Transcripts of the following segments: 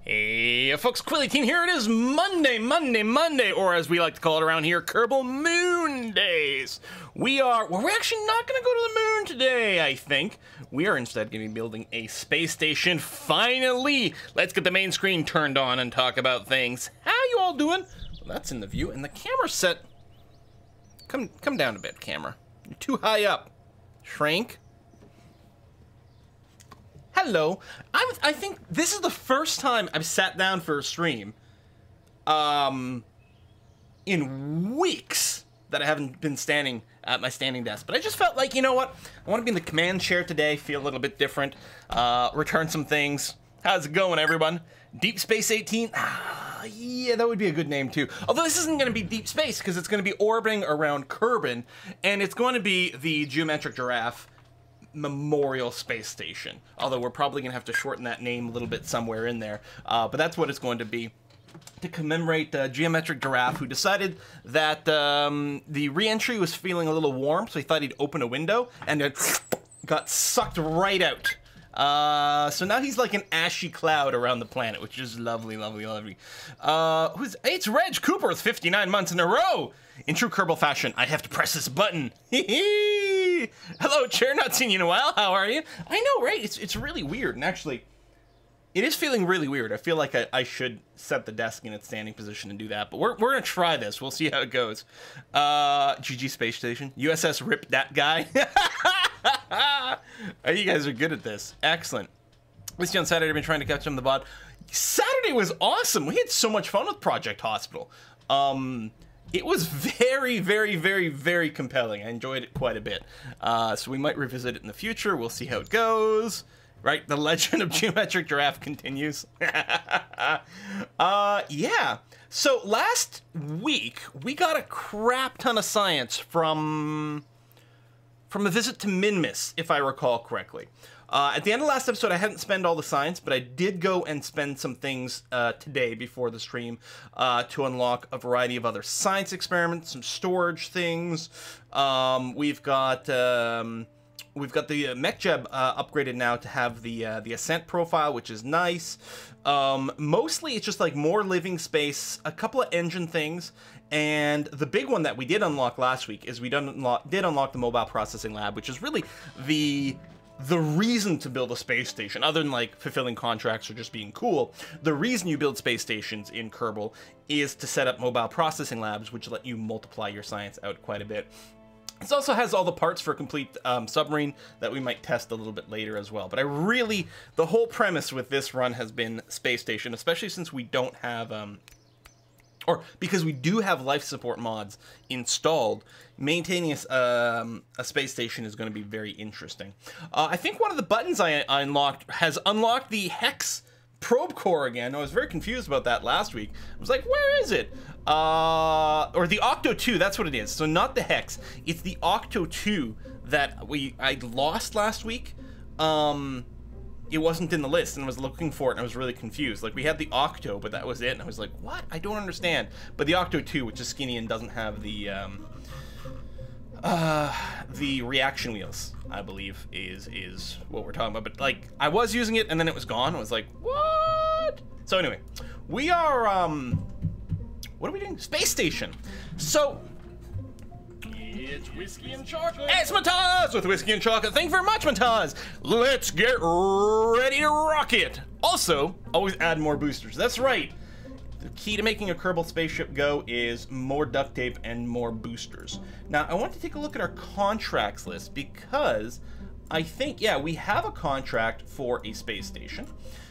Hey folks, Quilly18 here. It is Monday, or as we like to call it around here, Kerbal MUNDAYS. We're actually not going to go to the moon today, I think. We are instead going to be building a space station, finally. Let's get the main screen turned on and talk about things. How you all doing? Well, that's in the view, and the camera set... Come down a bit, camera. You're too high up. Shrink. Hello. I think this is the first time I've sat down for a stream in weeks that I haven't been standing at my standing desk. But I just felt like, you know what? I want to be in the command chair today, feel a little bit different, return some things. How's it going, everyone? Deep Space 18? Yeah, that would be a good name, too. Although this isn't going to be deep space, because it's going to be orbiting around Kerbal, and it's going to be the Geometric Giraffe Memorial Space Station. Although we're probably going to have to shorten that name a little bit somewhere in there. But that's what it's going to be, to commemorate Geometric Giraffe, who decided that the re-entry was feeling a little warm, so he thought he'd open a window, and it got sucked right out. So now he's like an ashy cloud around the planet, which is lovely, lovely, lovely. It's Reg Cooper with 59 months in a row! In true Kerbal fashion, I have to press this button. Hello, Chair, not seen you in a while. How are you? I know, right? It's really weird, and actually, it is feeling really weird. I feel like I should set the desk in its standing position and do that, but we're gonna try this. We'll see how it goes. GG Space Station. USS Rip That Guy. You guys are good at this. Excellent. At least on Saturday, I've been trying to catch on the VOD. Saturday was awesome. We had so much fun with Project Hospital. It was very, very, very, very compelling. I enjoyed it quite a bit. So we might revisit it in the future. We'll see how it goes. Right? The legend of Geometric Giraffe continues. Yeah. So last week, we got a crap ton of science from a visit to Minmus, if I recall correctly. At the end of last episode, I hadn't spent all the science, but I did go and spend some things today before the stream to unlock a variety of other science experiments, some storage things. We've got the MechJeb upgraded now to have the Ascent profile, which is nice. Mostly, it's just like more living space, a couple of engine things, and the big one that we did unlock last week is we did unlock the Mobile Processing Lab, which is really the reason to build a space station, other than like fulfilling contracts or just being cool. The reason you build space stations in Kerbal is to set up mobile processing labs, which let you multiply your science out quite a bit. This also has all the parts for a complete submarine that we might test a little bit later as well. But the whole premise with this run has been space station, especially since we don't have, or because we do have life support mods installed. Maintaining a space station is going to be very interesting. I think one of the buttons I unlocked has unlocked the Hex probe core again. I was very confused about that last week. I was like, where is it? Or the Octo 2, that's what it is. So not the Hex, it's the Octo 2 that I lost last week. It wasn't in the list, and I was looking for it, and I was really confused. Like, we had the Octo, but that was it, and I was like, what? I don't understand. But the Octo 2, which is skinny and doesn't have the reaction wheels, I believe, is what we're talking about. But, like, I was using it, and then it was gone. I was like, what? So, anyway, we are, what are we doing? Space Station. So... it's Whiskey and Chocolate. It's Mataz with Whiskey and Chocolate. Thank you very much, Mataz. Let's get ready to rock it. Also, always add more boosters. That's right. The key to making a Kerbal spaceship go is more duct tape and more boosters. Now, I want to take a look at our contracts list because I think, yeah, we have a contract for a space station.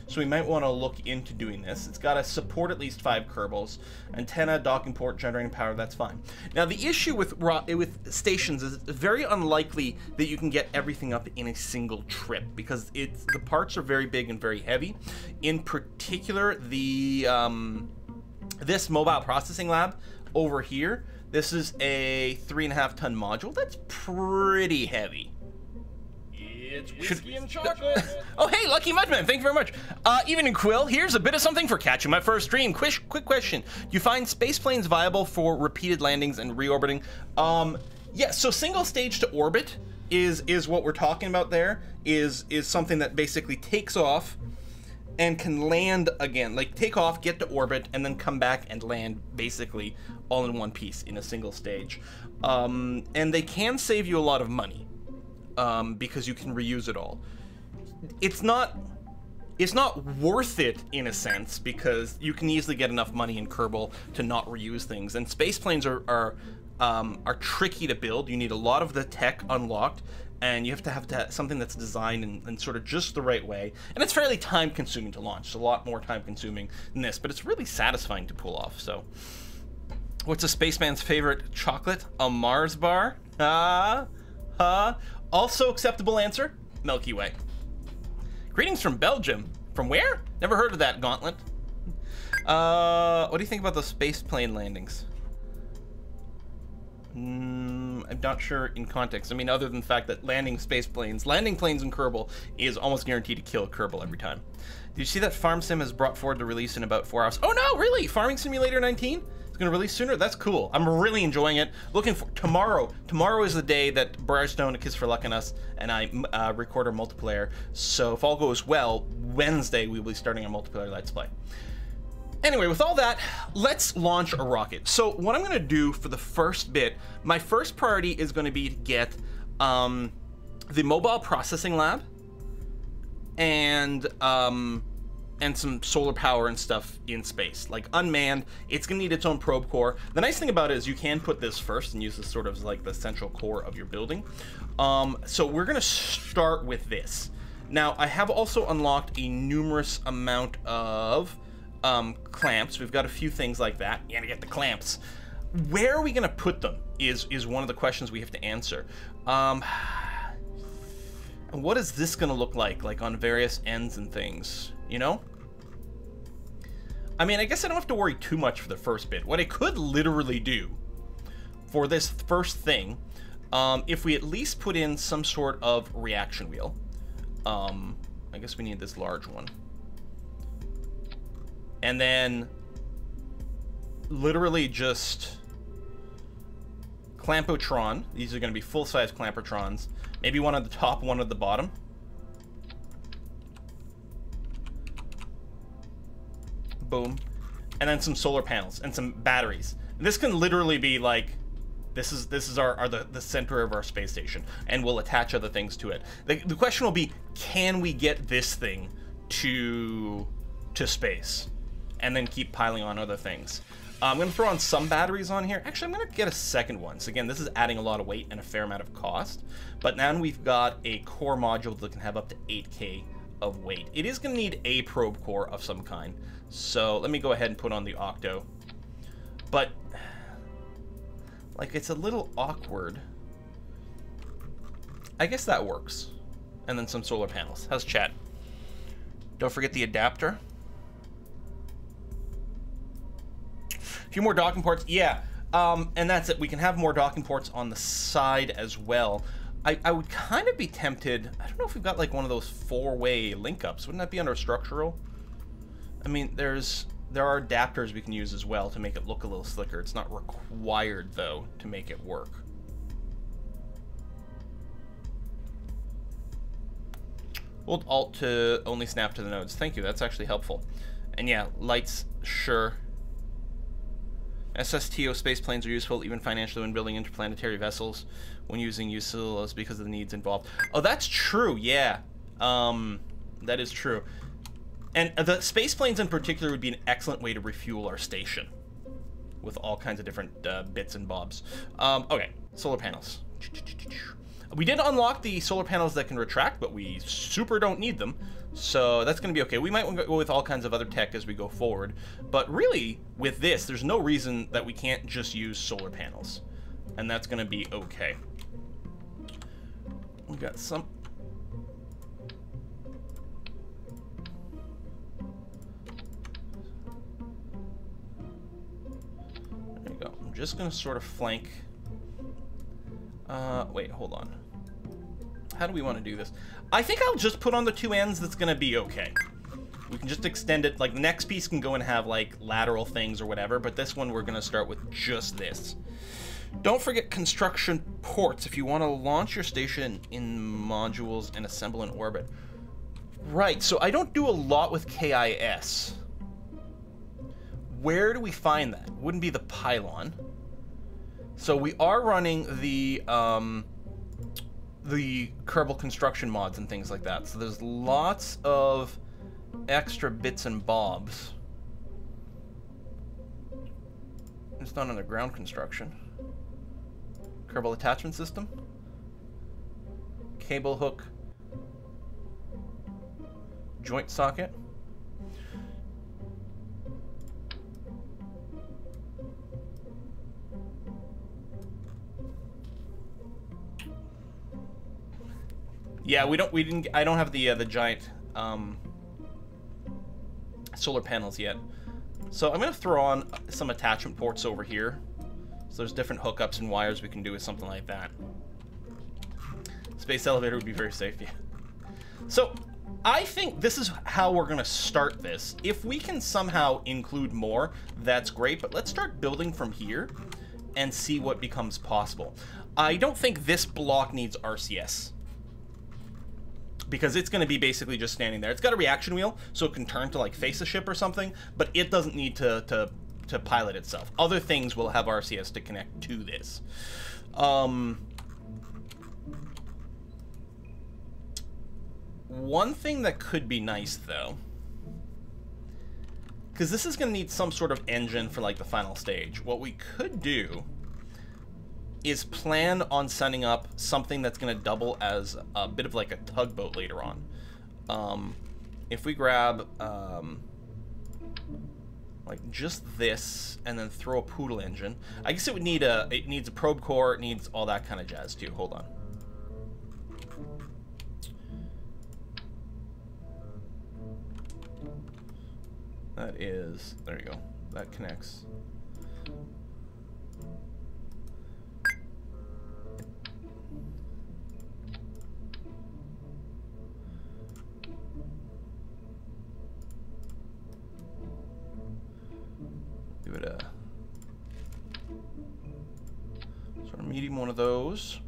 So we might want to look into doing this. It's got to support at least 5 Kerbals. Antenna, docking port, generating power, that's fine. Now the issue with stations is it's very unlikely that you can get everything up in a single trip because the parts are very big and very heavy. In particular, this mobile processing lab over here, this is a 3.5-ton module. That's pretty heavy. It's Whiskey and Chocolate. Oh, hey, Lucky Mudman, thank you very much. Evening, Quill. Here's a bit of something for catching my first stream. Quick question. Do you find space planes viable for repeated landings and reorbiting? Yeah, so single stage to orbit is what we're talking about there, is something that basically takes off and can land again, like take off, get to orbit, and then come back and land basically all in one piece in a single stage. And they can save you a lot of money because you can reuse it all. It's not worth it in a sense because you can easily get enough money in Kerbal to not reuse things. And space planes are tricky to build. You need a lot of the tech unlocked, and you have to have something that's designed in sort of just the right way. And it's fairly time consuming to launch. It's a lot more time consuming than this, but it's really satisfying to pull off. So, what's a spaceman's favorite chocolate? A Mars bar? Also acceptable answer, Milky Way. Greetings from Belgium. From where? Never heard of that, Gauntlet. What do you think about those space plane landings? I'm not sure in context. I mean, other than the fact that landing planes in Kerbal is almost guaranteed to kill Kerbal every time. Did you see that Farm Sim has brought forward to release in about 4 hours? Oh no, really? Farming Simulator 19? It's gonna release sooner? That's cool. I'm really enjoying it. Looking for tomorrow. Tomorrow is the day that Briarstone, A Kiss for Luck and Us, and I record our multiplayer. So if all goes well, Wednesday we will be starting our multiplayer Let's Play. Anyway, with all that, let's launch a rocket. So what I'm gonna do for the first bit, my first priority is gonna be to get the mobile processing lab and some solar power and stuff in space, like unmanned. It's gonna need its own probe core. The nice thing about it is you can put this first and use this sort of like the central core of your building. So we're gonna start with this. Now, I have also unlocked a numerous amount of clamps. We've got a few things like that. You gotta get the clamps. Where are we gonna put them is one of the questions we have to answer. And what is this gonna look like on various ends and things, you know? I mean, I guess I don't have to worry too much for the first bit. What I could literally do for this first thing, if we at least put in some sort of reaction wheel, I guess we need this large one. And then literally just Clampotron. These are going to be full-size Clampotrons. Maybe one at the top, one at the bottom. Boom. And then some solar panels and some batteries. And this can literally be like, this is the center of our space station, and we'll attach other things to it. The question will be, can we get this thing to space? And then keep piling on other things. I'm going to throw on some batteries on here. Actually, I'm going to get a second one. So again, this is adding a lot of weight and a fair amount of cost. But now we've got a core module that can have up to 8K of weight. It is going to need a probe core of some kind. So let me go ahead and put on the Octo. But, like, it's a little awkward. I guess that works. And then some solar panels. How's chat? Don't forget the adapter. Few more docking ports, yeah, and that's it. We can have more docking ports on the side as well. I would kind of be tempted. I don't know if we've got like one of those 4-way link-ups. Wouldn't that be under structural? I mean, there are adapters we can use as well to make it look a little slicker. It's not required though to make it work. Hold Alt to only snap to the nodes. Thank you. That's actually helpful. And yeah, lights, sure. SSTO space planes are useful even financially when building interplanetary vessels when using USILs because of the needs involved. Oh, that's true, yeah. That is true. And the space planes in particular would be an excellent way to refuel our station with all kinds of different bits and bobs. Okay, solar panels. We did unlock the solar panels that can retract, but we super don't need them. So that's going to be okay. We might go with all kinds of other tech as we go forward. But really, with this, there's no reason that we can't just use solar panels. And that's going to be okay. We got some... There you go. I'm just going to sort of flank... wait, hold on. How do we want to do this? I think I'll just put on the 2 ends. That's going to be okay. We can just extend it. Like, the next piece can go and have, like, lateral things or whatever, but this one we're going to start with just this. Don't forget construction ports if you want to launch your station in modules and assemble in orbit. Right, so I don't do a lot with KIS. Where do we find that? Wouldn't be the pylon. So we are running the Kerbal construction mods and things like that. So there's lots of extra bits and bobs. It's not underground construction. Kerbal attachment system. Cable hook. Joint socket. Yeah, I don't have the giant solar panels yet. So I'm gonna throw on some attachment ports over here. So there's different hookups and wires we can do with something like that. Space elevator would be very safe, yeah. So I think this is how we're gonna start this. If we can somehow include more, that's great, but let's start building from here and see what becomes possible. I don't think this block needs RCS, because it's going to be basically just standing there. It's got a reaction wheel, so it can turn to like face a ship or something, but it doesn't need to pilot itself. Other things will have RCS to connect to this. One thing that could be nice, though, because this is going to need some sort of engine for like the final stage, what we could do is plan on setting up something that's going to double as a bit of like a tugboat later on. If we grab like just this and then throw a poodle engine, I guess it needs a probe core, it needs all that kind of jazz too. Hold on. That is, there you go. That connects. Give it a sort of medium one of those.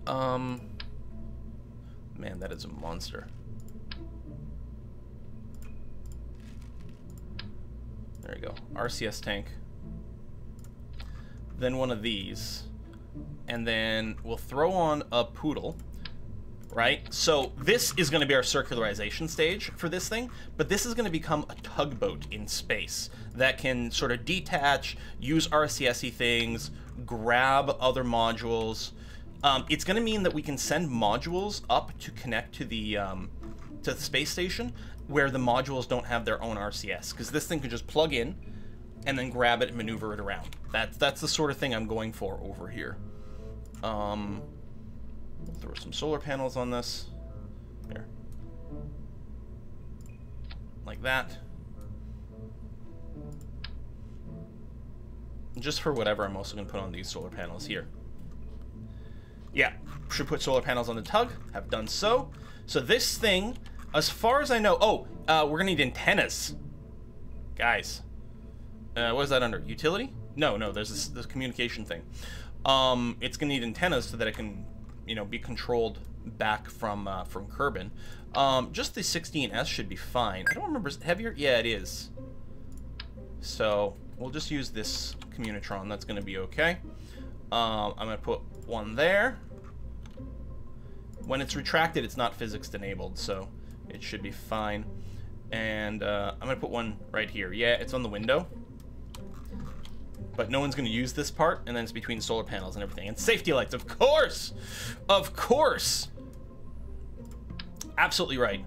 Man, that is a monster. There you go. RCS tank. Then one of these. And then we'll throw on a poodle. Right? So this is going to be our circularization stage for this thing, but this is going to become a tugboat in space that can sort of detach, use RCS-y things, grab other modules. It's going to mean that we can send modules up to connect to the space station where the modules don't have their own RCS, because this thing can just plug in and then grab it and maneuver it around. That's the sort of thing I'm going for over here. We'll throw some solar panels on this. Here. Like that. Just for whatever, I'm also going to put on these solar panels here. Yeah, should put solar panels on the tug. Have done so. So this thing, as far as I know... Oh, we're going to need antennas. Guys. What is that under? Utility? No, there's this communication thing. It's going to need antennas so that it can... be controlled back from Kerbin. Just the 16S should be fine. I don't remember, is it heavier? Yeah, it is. So we'll just use this Communitron. That's going to be okay. I'm going to put one there. When it's retracted, it's not physics enabled, so it should be fine. And I'm going to put one right here. Yeah, it's on the window. But no one's going to use this part, and then it's between solar panels and everything. And safety lights, of course! Of course! Absolutely right.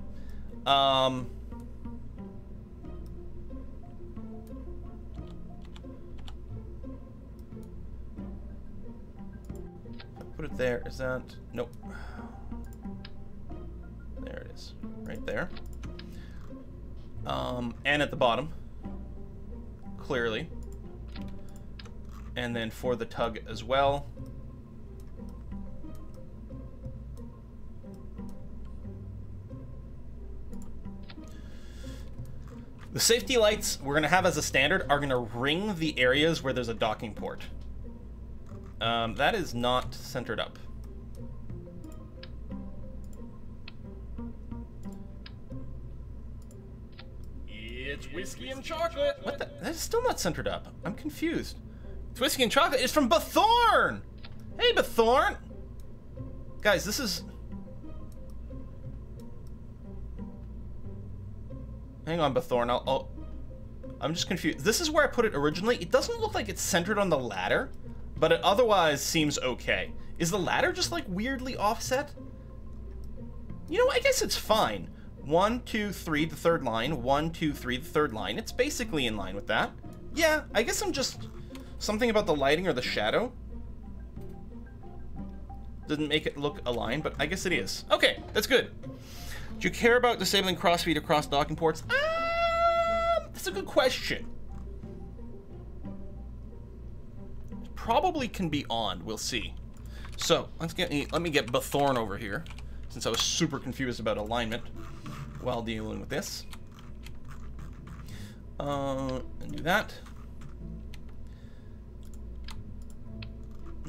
Put it there. Is that... Nope. There it is. Right there. And at the bottom. Clearly. And then for the tug as well. The safety lights we're going to have as a standard are going to ring the areas where there's a docking port. That is not centered up. It's whiskey and chocolate. What the? That is still not centered up. I'm confused. It's whiskey and chocolate. It's from Bathorn. Hey, Bathorn. Guys, this is... Hang on, Bathorn. I'm just confused. This is where I put it originally. It doesn't look like it's centered on the ladder, but it otherwise seems okay. Is the ladder just, like, weirdly offset? You know, I guess it's fine. 1, 2, 3, the third line. 1, 2, 3, the third line. It's basically in line with that. Yeah, I guess I'm just... Something about the lighting or the shadow didn't make it look aligned, but I guess it is. Okay, that's good. Do you care about disabling crossfeed across docking ports? That's a good question. It probably can be on. We'll see. So let me get Bathorn over here, since I was super confused about alignment while dealing with this. And do that.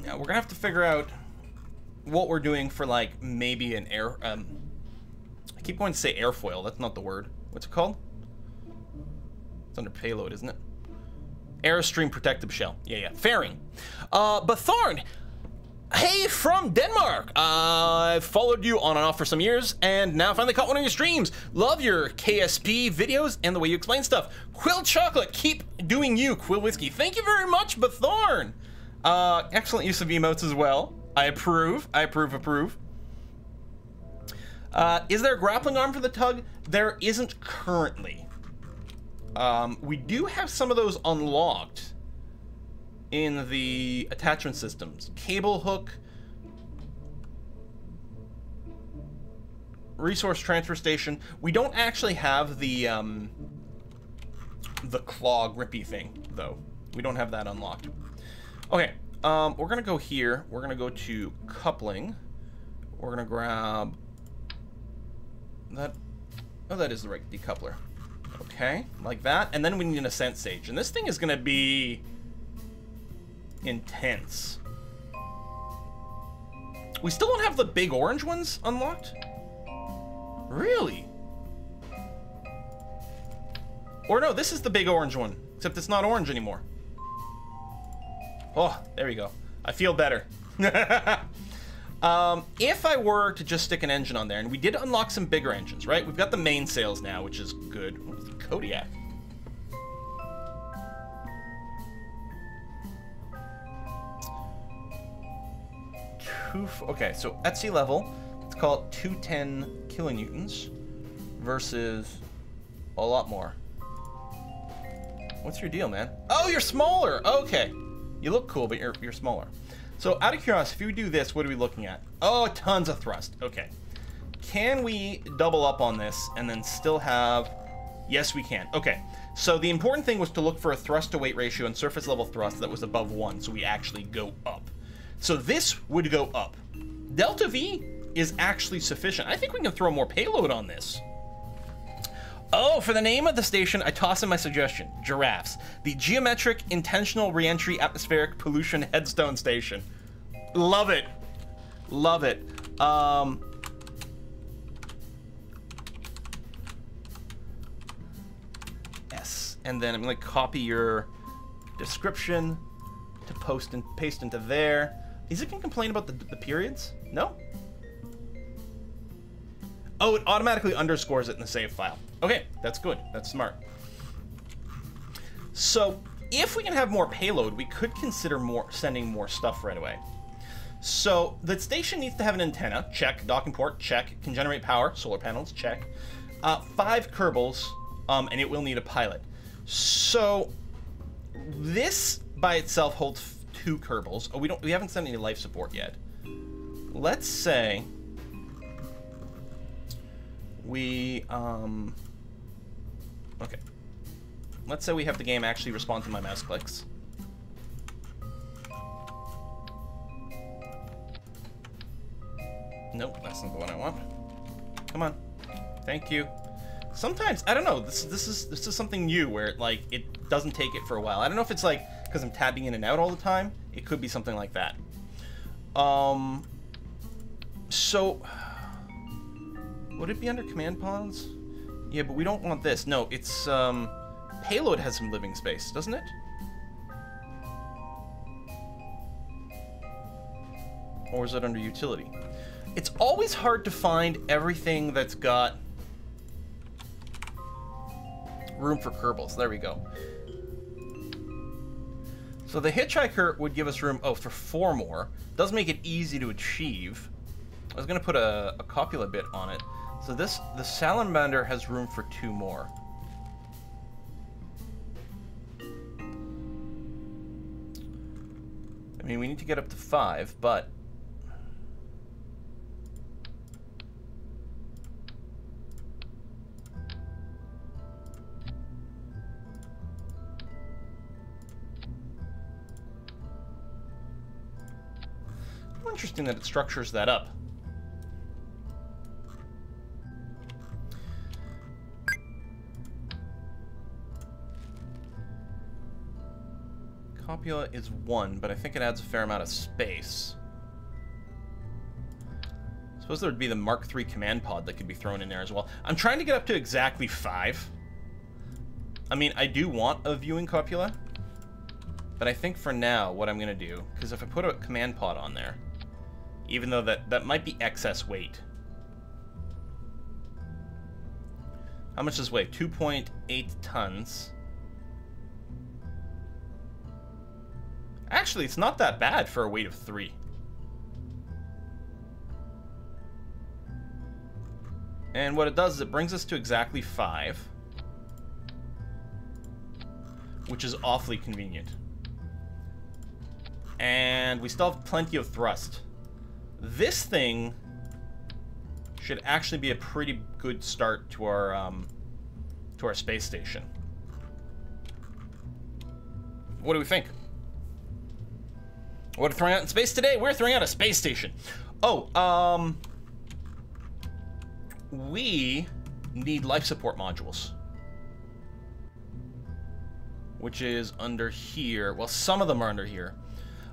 Now we're gonna have to figure out what we're doing for, like, maybe an air. I keep going to say airfoil. That's not the word. What's it called? It's under payload, isn't it? Airstream protective shell. Yeah. Fairing. Bathorn. Hey, from Denmark. I've followed you on and off for some years, and now finally caught one of your streams. Love your KSP videos and the way you explain stuff. Quill Chocolate, keep doing you, Quill Whiskey. Thank you very much, Bathorn. Excellent use of emotes as well. I approve. I approve. Is there a grappling arm for the tug? There isn't currently. We do have some of those unlocked in the attachment systems. Cable hook, resource transfer station. We don't actually have the claw grippy thing, though. We don't have that unlocked. Okay, we're gonna go here. We're gonna go to coupling. We're gonna grab that. Oh, that is the right decoupler. Okay, like that. And then we need an ascent stage. And this thing is gonna be intense. We still don't have the big orange ones unlocked? Really? Or no, this is the big orange one, except it's not orange anymore. Oh, there we go. I feel better. If I were to just stick an engine on there, and we did unlock some bigger engines, right? We've got the mainsails now, which is good. What is the Kodiak? Okay, so at sea level, let's call it 210 kilonewtons versus a lot more. What's your deal, man? Oh, you're smaller. Okay, you look cool, but you're smaller. So out of curiosity, if we do this, what are we looking at? Oh, tons of thrust. Okay, can we double up on this and then still have? Yes, we can. Okay, so the important thing was to look for a thrust to weight ratio and surface level thrust that was above 1, so we actually go up. So this would go up. Delta V is actually sufficient. I think we can throw more payload on this. Oh, for the name of the station, I toss in my suggestion. Giraffes. The Geometric Intentional Reentry Atmospheric Pollution Headstone Station. Love it. Love it. Yes. And then I'm going to copy your description to post and paste into there. Is it going to complain about the periods? No? Oh, it automatically underscores it in the save file. Okay, that's good. That's smart. So, if we can have more payload, we could consider sending more stuff right away. So, the station needs to have an antenna. Check. Docking port. Check. Can generate power. Solar panels. Check. 5 Kerbals, and it will need a pilot. So, this by itself holds 2 Kerbals. Oh, we haven't sent any life support yet. Let's say we okay. Let's say we have the game actually respond to my mouse clicks. Nope, that's not the one I want. Come on. Thank you. Sometimes, I don't know, this is something new where it doesn't take it for a while. I don't know if it's like because I'm tabbing in and out all the time. It could be something like that. So would it be under command pawns? Yeah, but we don't want this. No, it's, payload has some living space, doesn't it? Or is it under utility? It's always hard to find everything that's got room for Kerbals. There we go. So the Hitchhiker would give us room, oh, for 4 more. Does make it easy to achieve. I was going to put a copula bit on it. So the Salamander has room for 2 more. I mean, we need to get up to 5, but... Interesting that it structures that up. Copula is 1, but I think it adds a fair amount of space. I suppose there would be the Mark III command pod that could be thrown in there as well. I'm trying to get up to exactly 5. I mean, I do want a viewing copula, but I think for now what I'm going to do, because if I put a command pod on there, even though that might be excess weight. How much does it weigh? 2.8 tons. Actually, it's not that bad for a weight of 3. And what it does is it brings us to exactly 5. Which is awfully convenient. And we still have plenty of thrust. This thing should actually be a pretty good start to our space station. What do we think? What are we throwing out in space today? We're throwing out a space station. Oh, we need life support modules, which is under here. Well, some of them are under here.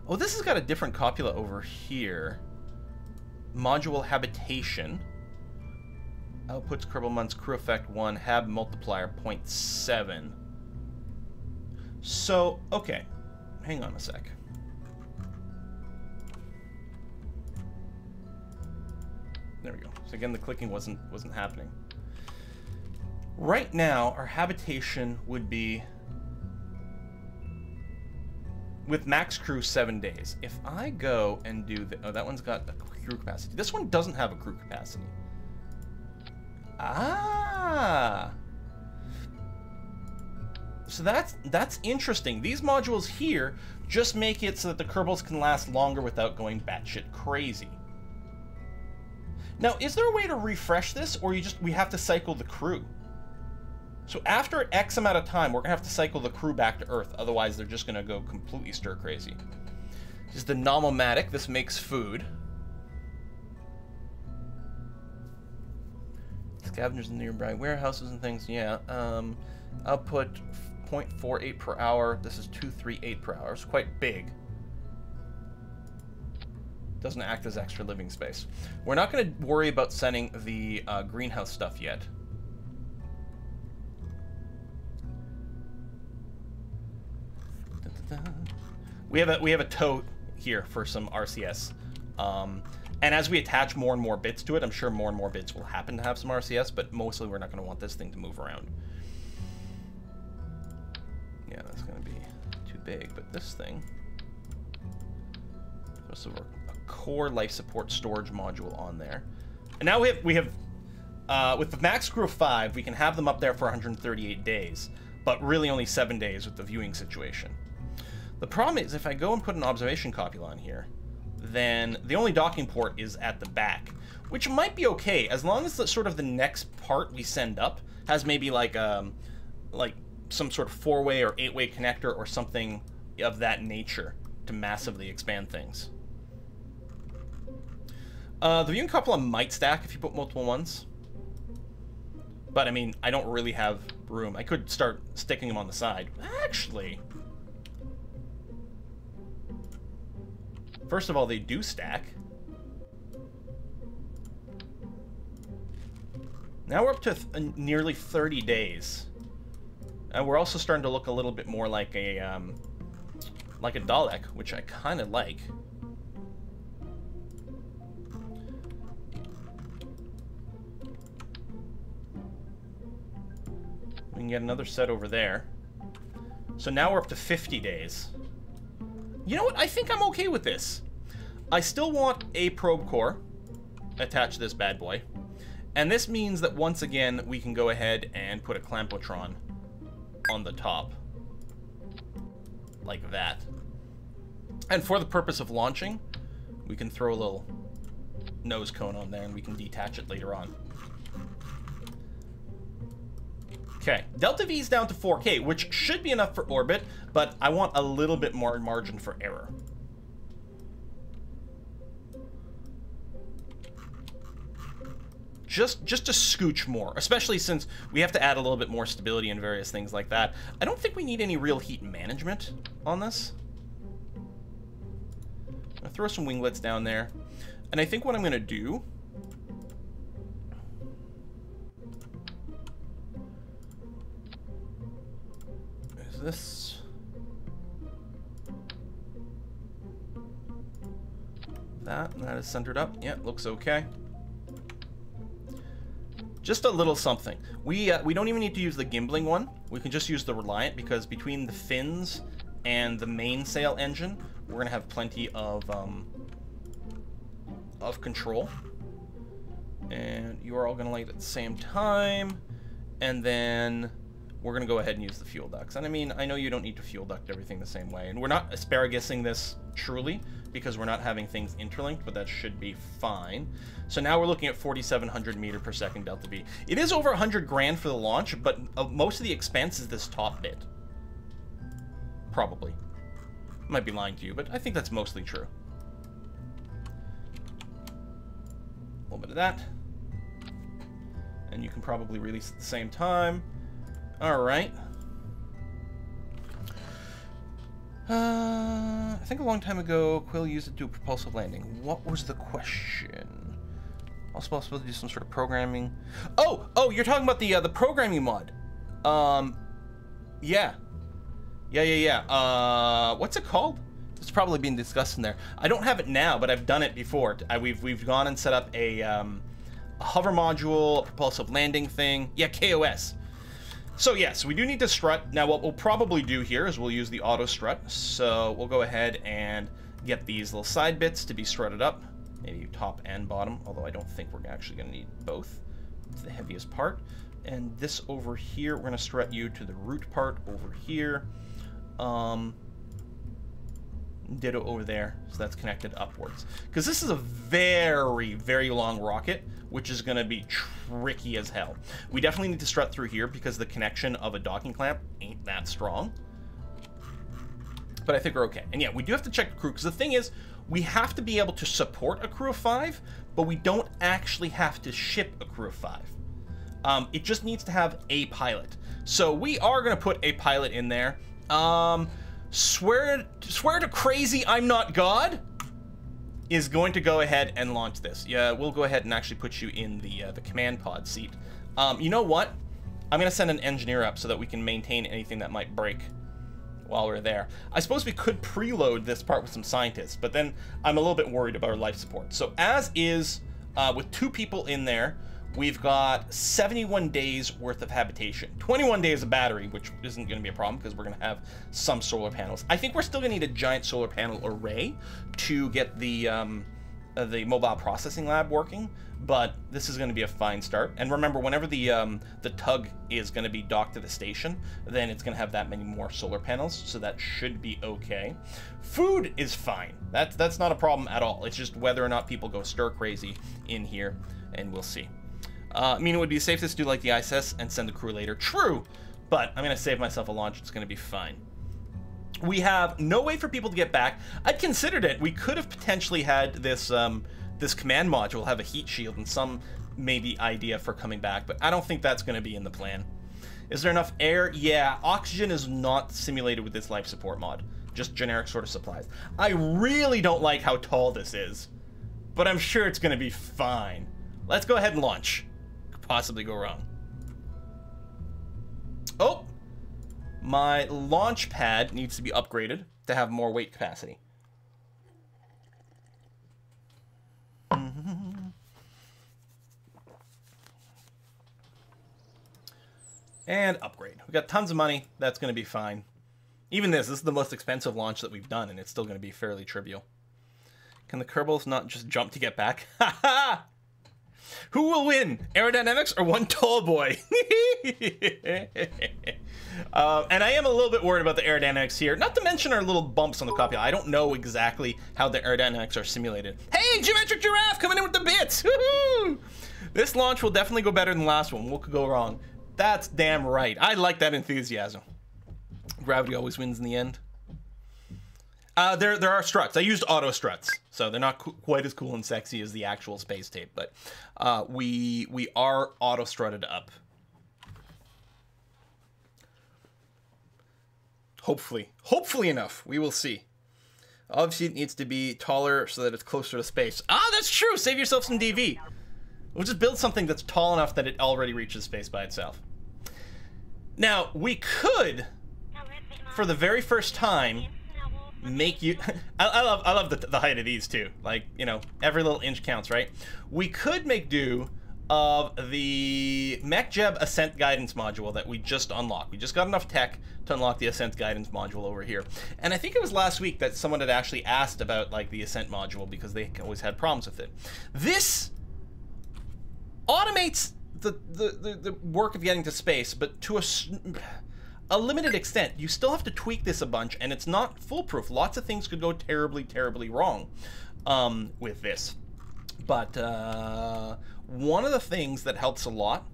Oh, this has got a different copula over here. Module habitation. Outputs Kerbal Months, crew effect 1, hab multiplier 0.7. So, okay. Hang on a sec. There we go. So again, the clicking wasn't happening. Right now, our habitation would be with max crew 7 days. If I go and do the... Oh, that one's got a crew capacity. This one doesn't have a crew capacity. Ah! So that's interesting. These modules here just make it so that the Kerbals can last longer without going batshit crazy. Now, is there a way to refresh this, or we have to cycle the crew? So after X amount of time, we're going to have to cycle the crew back to Earth. Otherwise, they're just going to go completely stir-crazy. This is the Nomomatic. This makes food. Scavengers in nearby warehouses and things. Yeah. Output 0.48 per hour. This is 238 per hour. It's quite big. Doesn't act as extra living space. We're not going to worry about sending the greenhouse stuff yet. We have a tote here for some RCS, and as we attach more and more bits to it, I'm sure more and more bits will happen to have some RCS, but mostly we're not going to want this thing to move around. Yeah, that's going to be too big, but this thing, so a core life support storage module on there, and now we have with the max crew of 5, we can have them up there for 138 days, but really only 7 days with the viewing situation. The problem is, if I go and put an observation copula on here, then the only docking port is at the back, which might be okay, as long as the sort of the next part we send up has maybe like some sort of 4-way or 8-way connector or something of that nature to massively expand things. The viewing copula might stack if you put multiple ones, but I mean, I don't really have room. I could start sticking them on the side. Actually, first of all, they do stack. Now we're up to nearly 30 days. And we're also starting to look a little bit more like a Dalek, which I kind of like. We can get another set over there. So now we're up to 50 days. You know what? I think I'm okay with this. I still want a probe core attached to this bad boy. And this means that once again, we can go ahead and put a clampotron on the top. Like that. And for the purpose of launching, we can throw a little nose cone on there and we can detach it later on. Okay, Delta V is down to 4K, which should be enough for orbit, but I want a little bit more margin for error. Just a scooch more, especially since we have to add a little bit more stability and various things like that. I don't think we need any real heat management on this. I'll throw some winglets down there. And I think what I'm going to do is this. That is centered up. Yeah, looks okay. Just a little something. We don't even need to use the gimbling one. We can just use the Reliant, because between the fins and the mainsail engine, we're gonna have plenty of control. And you are all gonna light at the same time, and then we're gonna go ahead and use the fuel ducts. And I mean, I know you don't need to fuel duct everything the same way, and we're not asparagusing this truly because we're not having things interlinked, but that should be fine. So now we're looking at 4,700 meter per second Delta V. It is over 100 grand for the launch, but most of the expense is this top bit. Probably. Might be lying to you, but I think that's mostly true. A little bit of that. And you can probably release at the same time. All right. I think a long time ago, Quill used it to do a propulsive landing. What was the question? Also possible to do some sort of programming. Oh, you're talking about the programming mod. Yeah. What's it called? It's probably being discussed in there. I don't have it now, but I've done it before. We've gone and set up a hover module, a propulsive landing thing. Yeah, KOS. So yes, we do need to strut. Now what we'll probably do here is we'll use the auto strut. So we'll go ahead and get these little side bits to be strutted up. Maybe top and bottom, although I don't think we're actually going to need both. It's the heaviest part. And this over here, we're going to strut you to the root part over here. Ditto over there, so that's connected upwards. Because this is a very, very long rocket, which is going to be tricky as hell. We definitely need to strut through here because the connection of a docking clamp ain't that strong. But I think we're okay. And yeah, we do have to check the crew, because the thing is, we have to be able to support a crew of 5, but we don't actually have to ship a crew of 5. It just needs to have a pilot. So we are going to put a pilot in there. Swear to crazy I'm not God is going to go ahead and launch this. Yeah, we'll go ahead and actually put you in the command pod seat. You know what? I'm going to send an engineer up so that we can maintain anything that might break while we're there. I suppose we could preload this part with some scientists, but then I'm a little bit worried about our life support. So as is, with 2 people in there, we've got 71 days worth of habitation, 21 days of battery, which isn't going to be a problem because we're going to have some solar panels. I think we're still going to need a giant solar panel array to get the mobile processing lab working, but this is going to be a fine start. And remember, whenever the tug is going to be docked to the station, then it's going to have that many more solar panels, so that should be okay. Food is fine. That's not a problem at all. It's just whether or not people go stir crazy in here, and we'll see. I mean, it would be safest to do like the ISS and send the crew later. True, but I'm going to save myself a launch. It's going to be fine. We have no way for people to get back. I'd considered it. We could have potentially had this this command module have a heat shield and some maybe idea for coming back, but I don't think that's going to be in the plan. Is there enough air? Yeah, oxygen is not simulated with this life support mod. Just generic sort of supplies. I really don't like how tall this is, but I'm sure it's going to be fine. Let's go ahead and launch. possibly go wrong? Oh! My launch pad needs to be upgraded to have more weight capacity. And upgrade. We got tons of money. That's going to be fine. Even this is the most expensive launch that we've done, and it's still going to be fairly trivial. Can the Kerbals not just jump to get back? Ha ha! Who will win? Aerodynamics or one tall boy? And I am a little bit worried about the aerodynamics here. Not to mention our little bumps on the copy. I don't know exactly how the aerodynamics are simulated. Hey, Geometric Giraffe coming in with the bits! Woohoo! This launch will definitely go better than the last one. What could go wrong? That's damn right. I like that enthusiasm. Gravity always wins in the end. There are struts. I used auto struts, so they're not quite as cool and sexy as the actual space tape, but we are auto strutted up. Hopefully enough. We will see. Obviously, it needs to be taller so that it's closer to space. Ah, that's true. Save yourself some DV. We'll just build something that's tall enough that it already reaches space by itself. Now, we could, for the very first time, make you... I love the height of these, too. Like, you know, every little inch counts, right? We could make do of the MechJeb Ascent Guidance Module that we just unlocked. We just got enough tech to unlock the Ascent Guidance Module over here. And I think it was last week that someone had actually asked about, like, the Ascent Module because they always had problems with it. This automates the work of getting to space, but to a limited extent. You still have to tweak this a bunch, and it's not foolproof. Lots of things could go terribly, terribly wrong with this. But one of the things that helps a lot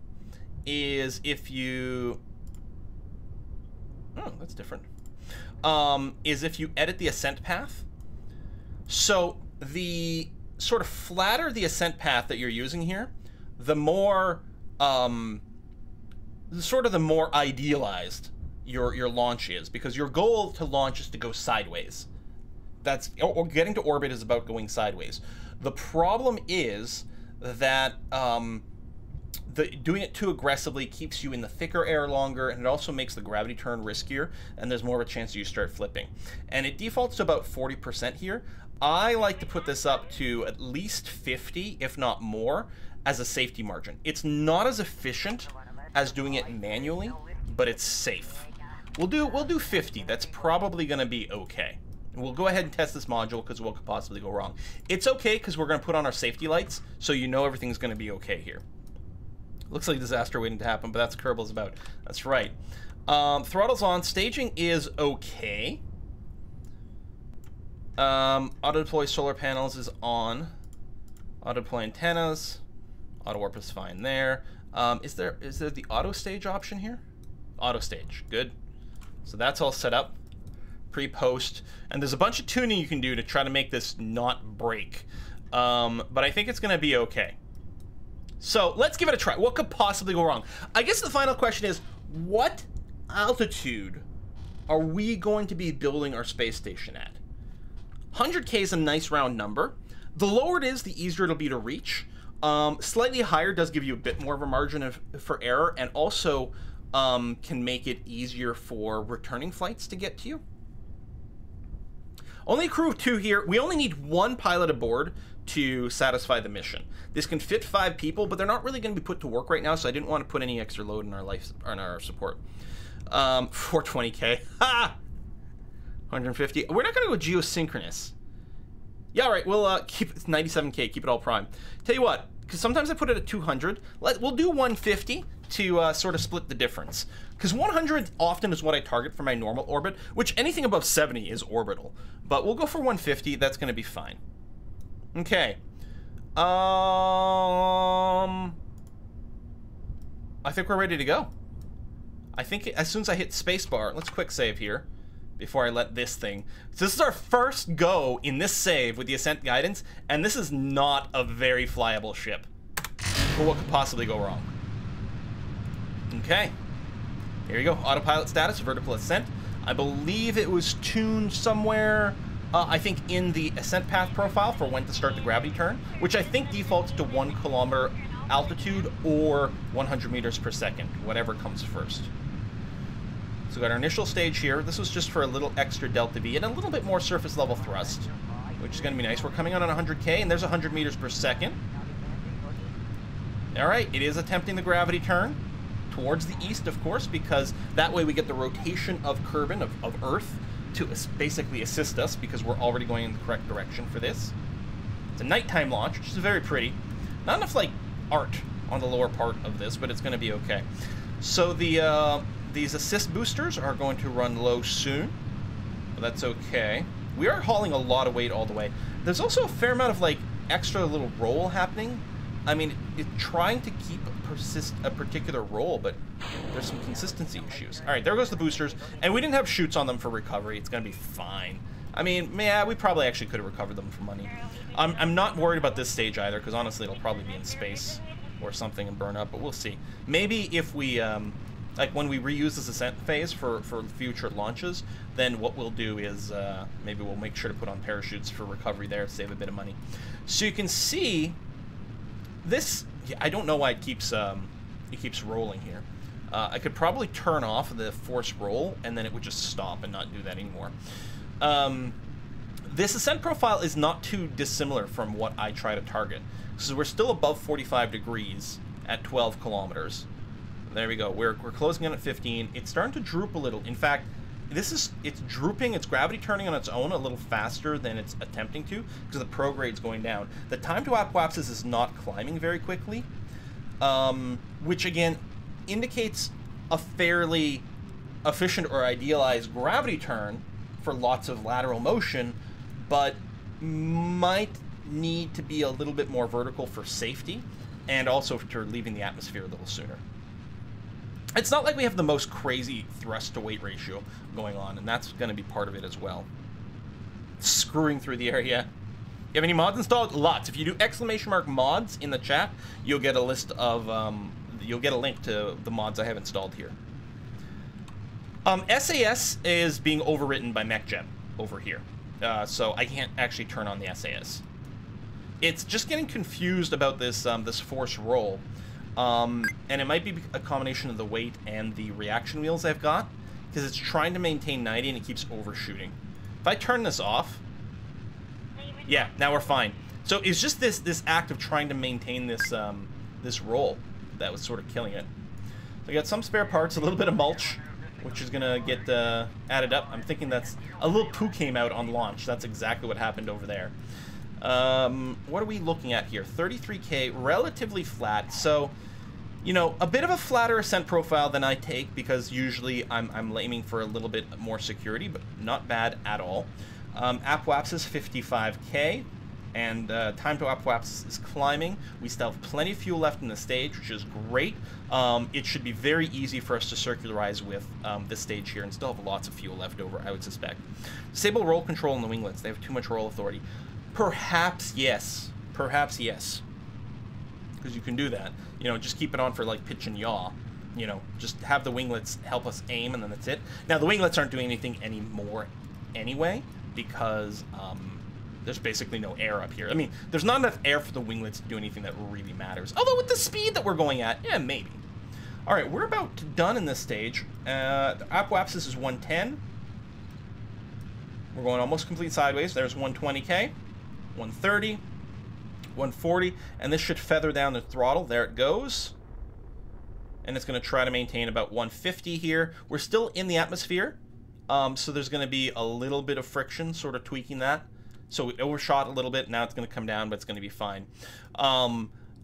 is if you... Oh, that's different. Is if you edit the ascent path. So the sort of flatter the ascent path that you're using here, the more, sort of the more idealized your launch is, because your goal to launch is to go sideways. That's, or getting to orbit is about going sideways. The problem is that doing it too aggressively keeps you in the thicker air longer, and it also makes the gravity turn riskier, and there's more of a chance you start flipping. And it defaults to about 40% here. I like to put this up to at least 50, if not more, as a safety margin. It's not as efficient as doing it manually, but it's safe. We'll do 50. That's probably going to be okay. We'll go ahead and test this module because what could possibly go wrong. It's okay because we're going to put on our safety lights, so you know everything's going to be okay here. Looks like a disaster waiting to happen, but that's what Kerbal's about. That's right. Throttle's on. Staging is okay. Auto deploy solar panels is on. Auto deploy antennas. Auto warp is fine there. Is there the auto stage option here? Auto stage. Good. So that's all set up. Pre-post. And there's a bunch of tuning you can do to try to make this not break. But I think it's going to be okay. So let's give it a try. What could possibly go wrong? I guess the final question is, what altitude are we going to be building our space station at? 100K is a nice round number. The lower it is, the easier it'll be to reach. Slightly higher does give you a bit more of a margin for error, and also can make it easier for returning flights to get to you. Only a crew of 2 here. We only need 1 pilot aboard to satisfy the mission. This can fit 5 people, but they're not really going to be put to work right now, so I didn't want to put any extra load in our support. 420K. Ha! 150. We're not going to go geosynchronous. Yeah, all right. We'll keep it 97K. Keep it all prime. Tell you what, because sometimes I put it at 200. We'll do 150 to sort of split the difference. Because 100 often is what I target for my normal orbit, which anything above 70 is orbital. But we'll go for 150. That's going to be fine. Okay. I think we're ready to go. I think as soon as I hit spacebar, let's quick save here before I let this thing. So this is our first go in this save with the Ascent Guidance, and this is not a very flyable ship. But what could possibly go wrong? Okay. Here you go. Autopilot status, vertical ascent. I believe it was tuned somewhere, I think in the ascent path profile for when to start the gravity turn, which I think defaults to 1 kilometer altitude or 100 meters per second, whatever comes first. So we got our initial stage here. This was just for a little extra delta V and a little bit more surface level thrust, which is going to be nice. We're coming on 100K, and there's 100 meters per second. All right, it is attempting the gravity turn towards the east, of course, because that way we get the rotation of Kerbal, of Earth, to basically assist us, because we're already going in the correct direction for this. It's a nighttime launch, which is very pretty. Not enough, like, art on the lower part of this, but it's going to be okay. So these assist boosters are going to run low soon, but that's okay. We are hauling a lot of weight all the way. There's also a fair amount of, like, extra little roll happening. I mean, it's trying to keep a particular roll, but there's some consistency issues. All right, there goes the boosters, and we didn't have chutes on them for recovery. It's going to be fine. I mean, yeah, we probably actually could have recovered them for money. I'm not worried about this stage either, because honestly, it'll probably be in space or something and burn up, but we'll see. Maybe if we, like when we reuse this Ascent phase for future launches, then what we'll do is maybe we'll make sure to put on parachutes for recovery there to save a bit of money. So you can see this. Yeah, I don't know why it keeps rolling here. I could probably turn off the force roll, and then it would just stop and not do that anymore. This Ascent profile is not too dissimilar from what I try to target. So we're still above 45 degrees at 12 kilometers. There we go. We're closing in at 15. It's starting to droop a little. In fact, it's drooping. It's gravity turning on its own a little faster than it's attempting to, because the prograde's going down. The time to apoapsis is not climbing very quickly, which again indicates a fairly efficient or idealized gravity turn for lots of lateral motion, but might need to be a little bit more vertical for safety, and also for leaving the atmosphere a little sooner. It's not like we have the most crazy thrust to weight ratio going on, and that's going to be part of it as well. Screwing through the area. You have any mods installed? Lots. If you do !mods in the chat, you'll get a list of, you'll get a link to the mods I have installed here. SAS is being overwritten by MechJet over here, so I can't actually turn on the SAS. It's just getting confused about this this force roll, and it might be a combination of the weight and the reaction wheels I've got, because it's trying to maintain 90 and it keeps overshooting. If I turn this off, yeah, now we're fine. So it's just this act of trying to maintain this this roll that was sort of killing it. So we got some spare parts, a little bit of mulch, which is gonna get added up. I'm thinking that's a little poo came out on launch. That's exactly what happened over there. What are we looking at here? 33K, relatively flat. So, you know, a bit of a flatter ascent profile than I take, because usually I'm aiming for a little bit more security, but not bad at all. Apoapsis 55K, and time to apoapsis is climbing. We still have plenty of fuel left in the stage, which is great. It should be very easy for us to circularize with this stage here, and still have lots of fuel left over, I would suspect. Disable roll control in the winglets. They have too much roll authority. Perhaps yes. Perhaps yes. Because you can do that. You know, just keep it on for like pitch and yaw. You know, just have the winglets help us aim, and then that's it. Now, the winglets aren't doing anything anymore anyway, because there's basically no air up here. I mean, there's not enough air for the winglets to do anything that really matters. Although with the speed that we're going at, yeah, maybe. All right, we're about done in this stage. The apoapsis is 110. We're going almost complete sideways. There's 120K, 130, 140, and this should feather down the throttle. There it goes. And it's going to try to maintain about 150 here. We're still in the atmosphere, so there's going to be a little bit of friction, sort of tweaking that. So we overshot a little bit. Now it's going to come down, but it's going to be fine.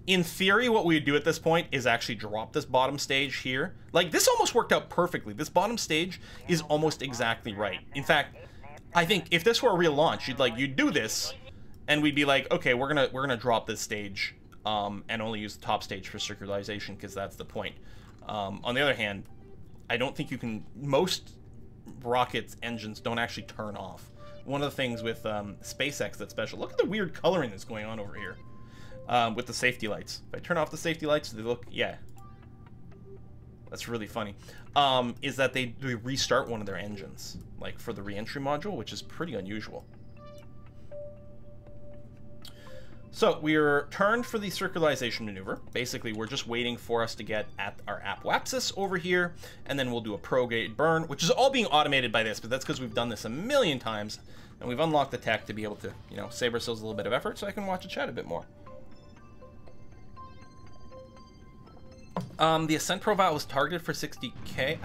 In theory, what we would do at this point is actually drop this bottom stage here. Like, this almost worked out perfectly. This bottom stage is almost exactly right. In fact, I think if this were a real launch, you'd do this, and we'd be like, okay, we're gonna drop this stage, and only use the top stage for circularization, because that's the point. On the other hand, I don't think you can. Most rockets' engines don't actually turn off. One of the things with SpaceX that's special. Look at the weird coloring that's going on over here with the safety lights. If I turn off the safety lights, they look, yeah. That's really funny. Is that they restart one of their engines, like for the re-entry module, which is pretty unusual. So we're turned for the circularization maneuver. Basically, we're just waiting for us to get at our apoapsis over here, and then we'll do a prograde burn, which is all being automated by this, but that's because we've done this a million times, and we've unlocked the tech to be able to, you know, save ourselves a little bit of effort so I can watch the chat a bit more. The Ascent profile was targeted for 60K.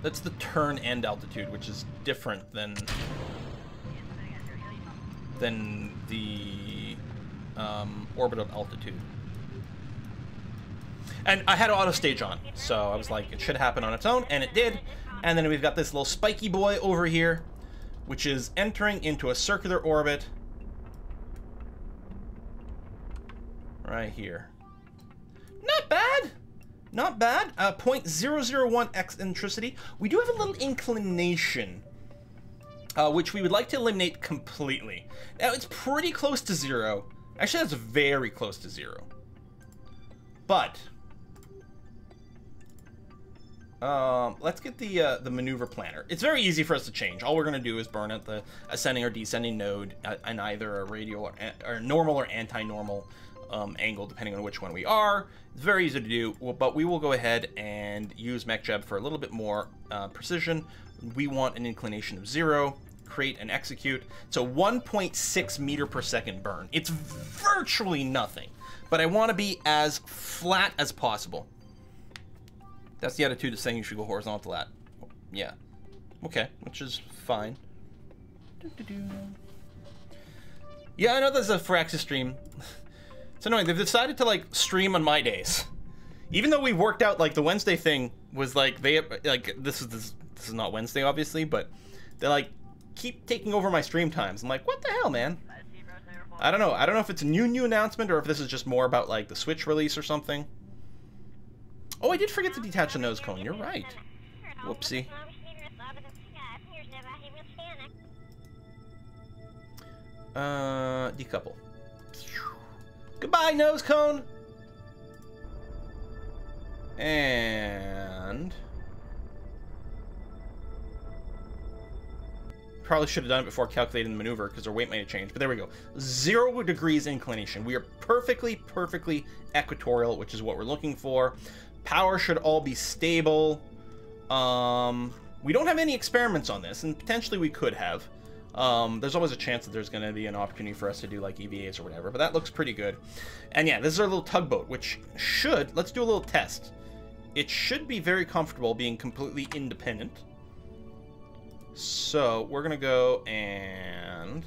That's the turn end altitude, which is different than the orbital altitude. And I had auto stage on, so I was like, it should happen on its own, and it did. And then we've got this little spiky boy over here, which is entering into a circular orbit right here. Not bad. Not bad. 0.001 eccentricity. We do have a little inclination, which we would like to eliminate completely. Now, it's pretty close to 0. Actually, that's very close to 0. But let's get the maneuver planner. It's very easy for us to change. All we're going to do is burn at the ascending or descending node in either a radial or normal or anti-normal angle, depending on which one we are. It's very easy to do, but we will go ahead and use MechJeb for a little bit more precision. We want an inclination of 0, create and execute. So 1.6 meter per second burn. It's virtually nothing, but I want to be as flat as possible. That's the attitude that's saying you should go horizontal at. Yeah. Okay, which is fine. Yeah, I know there's a Firaxis stream. It's annoying. They've decided to, like, stream on my days. Even though we worked out, like, the Wednesday thing was, like, this is not Wednesday, obviously, but they, like, keep taking over my stream times. I'm like, what the hell, man? I don't know. I don't know if it's a new announcement or if this is just more about, like, the Switch release or something. Oh, I did forget to detach the nose cone. You're right. Whoopsie. Decouple. Goodbye, nose cone! And probably should have done it before calculating the maneuver because our weight might have changed, but there we go. 0 degrees inclination. We are perfectly equatorial, which is what we're looking for. Power should all be stable. We don't have any experiments on this, and potentially we could have. There's always a chance that there's going to be an opportunity for us to do like EVAs or whatever, but that looks pretty good. And yeah, this is our little tugboat, which should, let's do a little test. It should be very comfortable being completely independent. So we're going to go and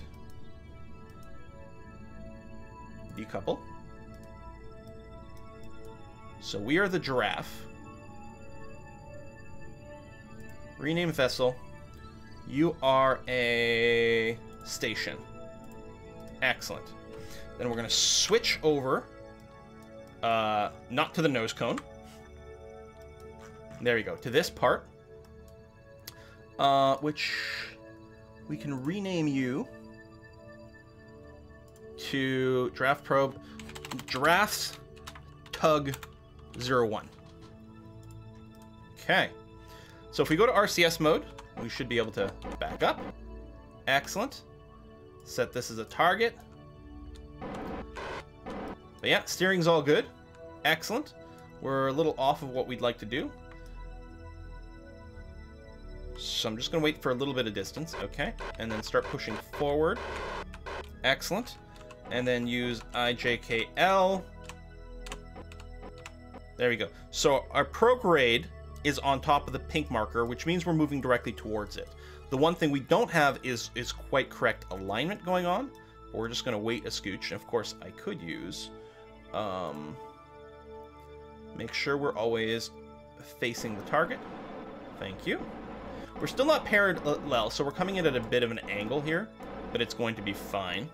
decouple. So we are the giraffe. Rename vessel. You are a station. Excellent. Then we're going to switch over, not to the nose cone. There you go, to this part, which we can rename you to Draft Probe, Giraffes Tug 01. Okay. So if we go to RCS mode, we should be able to back up. Excellent. Set this as a target. But yeah, steering's all good. Excellent. We're a little off of what we'd like to do. So I'm just going to wait for a little bit of distance. Okay. And then start pushing forward. Excellent. And then use IJKL. There we go. So our prograde is on top of the pink marker, which means we're moving directly towards it. The one thing we don't have is quite correct alignment going on, but we're just going to wait a scooch. And of course, I could use, make sure we're always facing the target. Thank you. We're still not parallel, so we're coming in at a bit of an angle here, but it's going to be fine.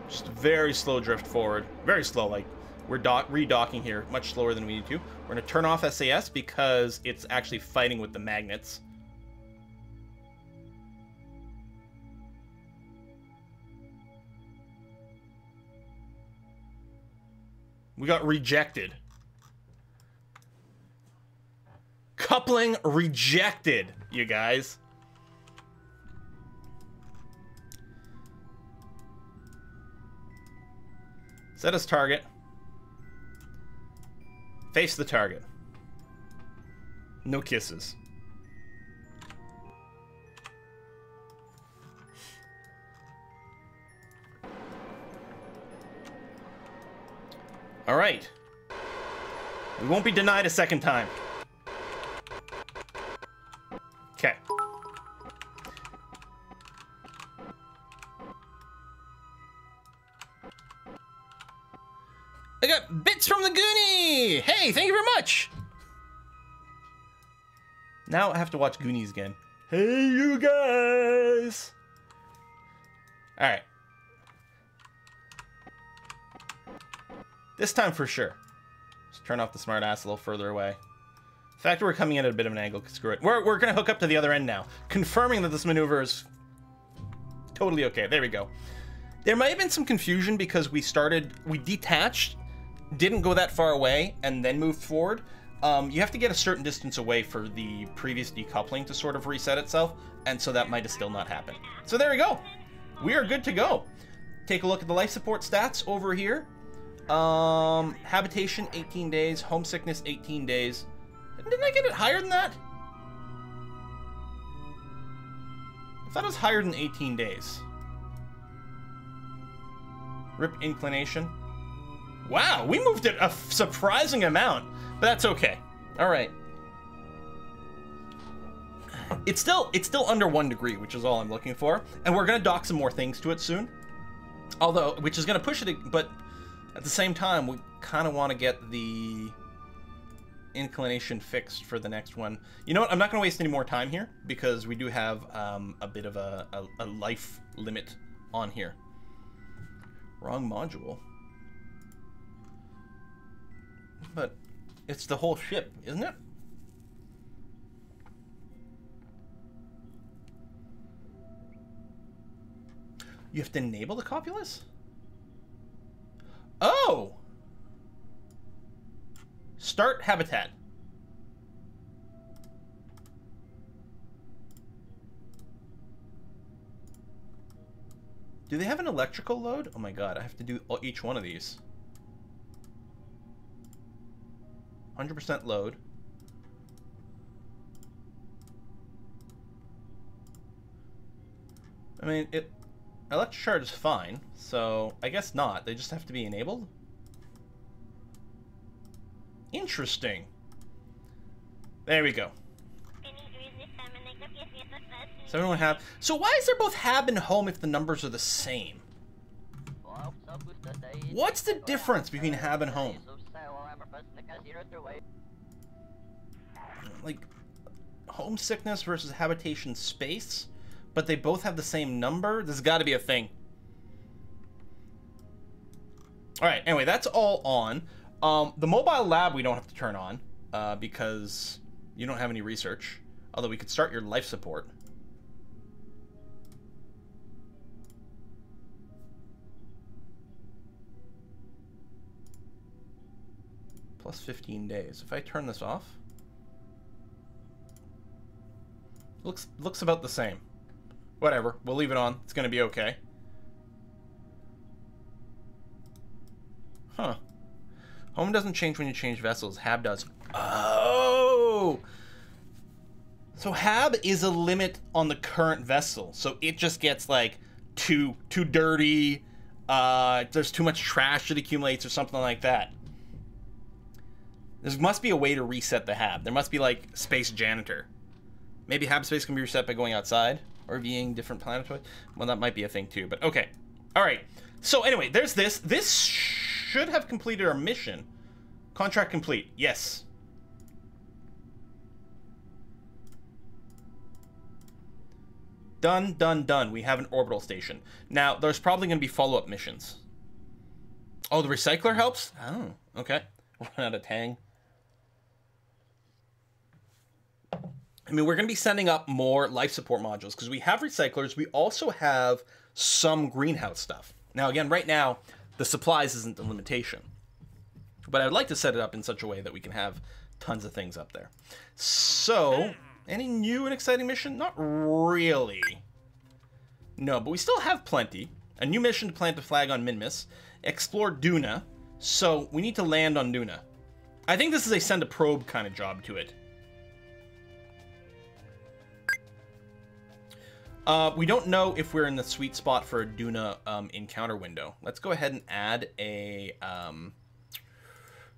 Just very slow drift forward. Very slow, like, we're redocking here much slower than we need to. We're going to turn off SAS because it's actually fighting with the magnets. We got rejected. Decoupling rejected, you guys. Set as target. Face the target. No kisses. All right. We won't be denied a second time. Okay. I got bits from the Goonie! Hey, thank you very much! Now I have to watch Goonies again. Hey, you guys! Alright. This time for sure. Just turn off the smart ass a little further away. The fact that we're coming in at a bit of an angle, screw it. We're going to hook up to the other end now, confirming that this maneuver is totally okay. There we go. There might have been some confusion because we detached, didn't go that far away, and then moved forward. You have to get a certain distance away for the previous decoupling to sort of reset itself, and so that might have still not happened. So there we go. We are good to go. Take a look at the life support stats over here. Habitation, 18 days. Homesickness, 18 days. Didn't I get it higher than that? I thought it was higher than 18 days. Rip inclination. Wow, we moved it a surprising amount, but that's okay. All right. It's still under 1 degree, which is all I'm looking for, and we're gonna dock some more things to it soon. Although, which is gonna push it, but at the same time, we kind of want to get the inclination fixed for the next one. You know what? I'm not gonna waste any more time here because we do have a bit of a life limit on here. Wrong module. But it's the whole ship, isn't it? You have to enable the copulus? Oh! Start habitat. Do they have an electrical load? Oh my god, I have to do each one of these. 100% load. I mean, electric charge is fine, so I guess not. They just have to be enabled? Interesting. There we go. So everyone have. So why is there both hab and home if the numbers are the same? What's the difference between hab and home? Like, homesickness versus habitation space, but they both have the same number? There's got to be a thing. All right, anyway, that's all on. The mobile lab we don't have to turn on because you don't have any research, although we could start your life support. Plus 15 days. If I turn this off, looks about the same. Whatever, we'll leave it on. It's gonna be okay. Huh. Home doesn't change when you change vessels. Hab does. Oh! So Hab is a limit on the current vessel. So it just gets like too dirty. There's too much trash that accumulates or something like that. There must be a way to reset the Hab. There must be like space janitor. Maybe Hab space can be reset by going outside or viewing different planetoids. Well, that might be a thing too, but okay. All right. So anyway, there's this. This should have completed our mission. Contract complete. Yes. Done, done, done. We have an orbital station. Now, there's probably going to be follow-up missions. Oh, the recycler helps? Oh, okay. Run out of tang. I mean, we're going to be sending up more life support modules because we have recyclers. We also have some greenhouse stuff. Now, again, right now, the supplies isn't the limitation. But I'd like to set it up in such a way that we can have tons of things up there. So, any new and exciting mission? Not really. No, but we still have plenty. A new mission to plant a flag on Minmus. Explore Duna. So, we need to land on Duna. I think this is a send a probe kind of job to it. We don't know if we're in the sweet spot for a Duna encounter window. Let's go ahead and add a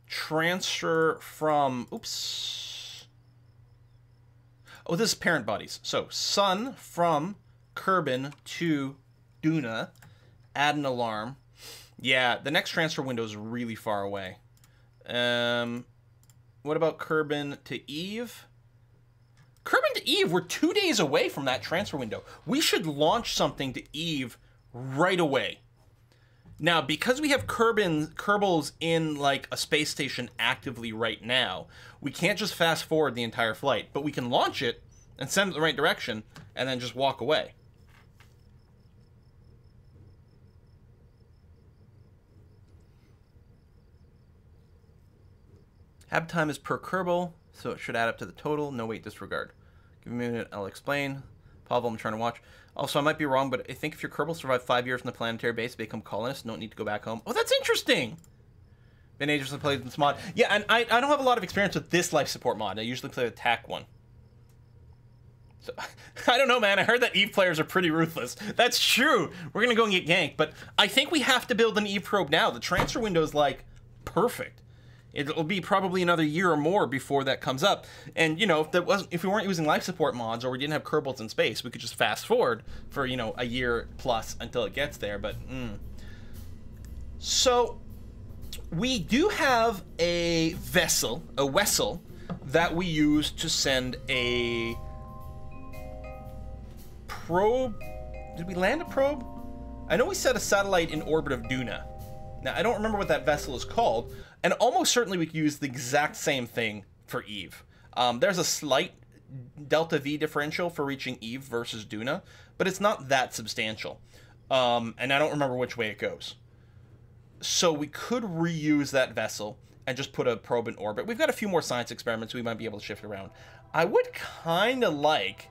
transfer from... Oops. Oh, this is parent bodies. So, Sun from Kerbal to Duna. Add an alarm. Yeah, the next transfer window is really far away. What about Kerbal to Eve? Kerbal to Eve, we're 2 days away from that transfer window. We should launch something to Eve right away. Now, because we have Kerbals in, like, a space station actively right now, we can't just fast forward the entire flight, but we can launch it and send it in the right direction and then just walk away. Hab time is per Kerbal, so it should add up to the total. No, wait, disregard. Give me a minute, I'll explain. Pavel, I'm trying to watch. Also, I might be wrong, but I think if your Kerbal survive 5 years in the planetary base, they become colonists, don't need to go back home. Oh, that's interesting! Been ages since I played this mod. Yeah, and I don't have a lot of experience with this life support mod. I usually play the attack one. So, I don't know, man. I heard that Eve players are pretty ruthless. That's true. We're going to go and get ganked, but I think we have to build an Eve probe now. The transfer window is, like, perfect. It'll be probably another year or more before that comes up. And, you know, if we weren't using life support mods or we didn't have Kerbals in space, we could just fast forward for, you know, a year plus until it gets there. But, So, we do have a vessel that we use to send a probe. Did we land a probe? I know we set a satellite in orbit of Duna. Now, I don't remember what that vessel is called, and almost certainly we could use the exact same thing for Eve. There's a slight delta V differential for reaching Eve versus Duna, but it's not that substantial. And I don't remember which way it goes. So we could reuse that vessel and just put a probe in orbit. We've got a few more science experiments we might be able to shift around. I would kind of like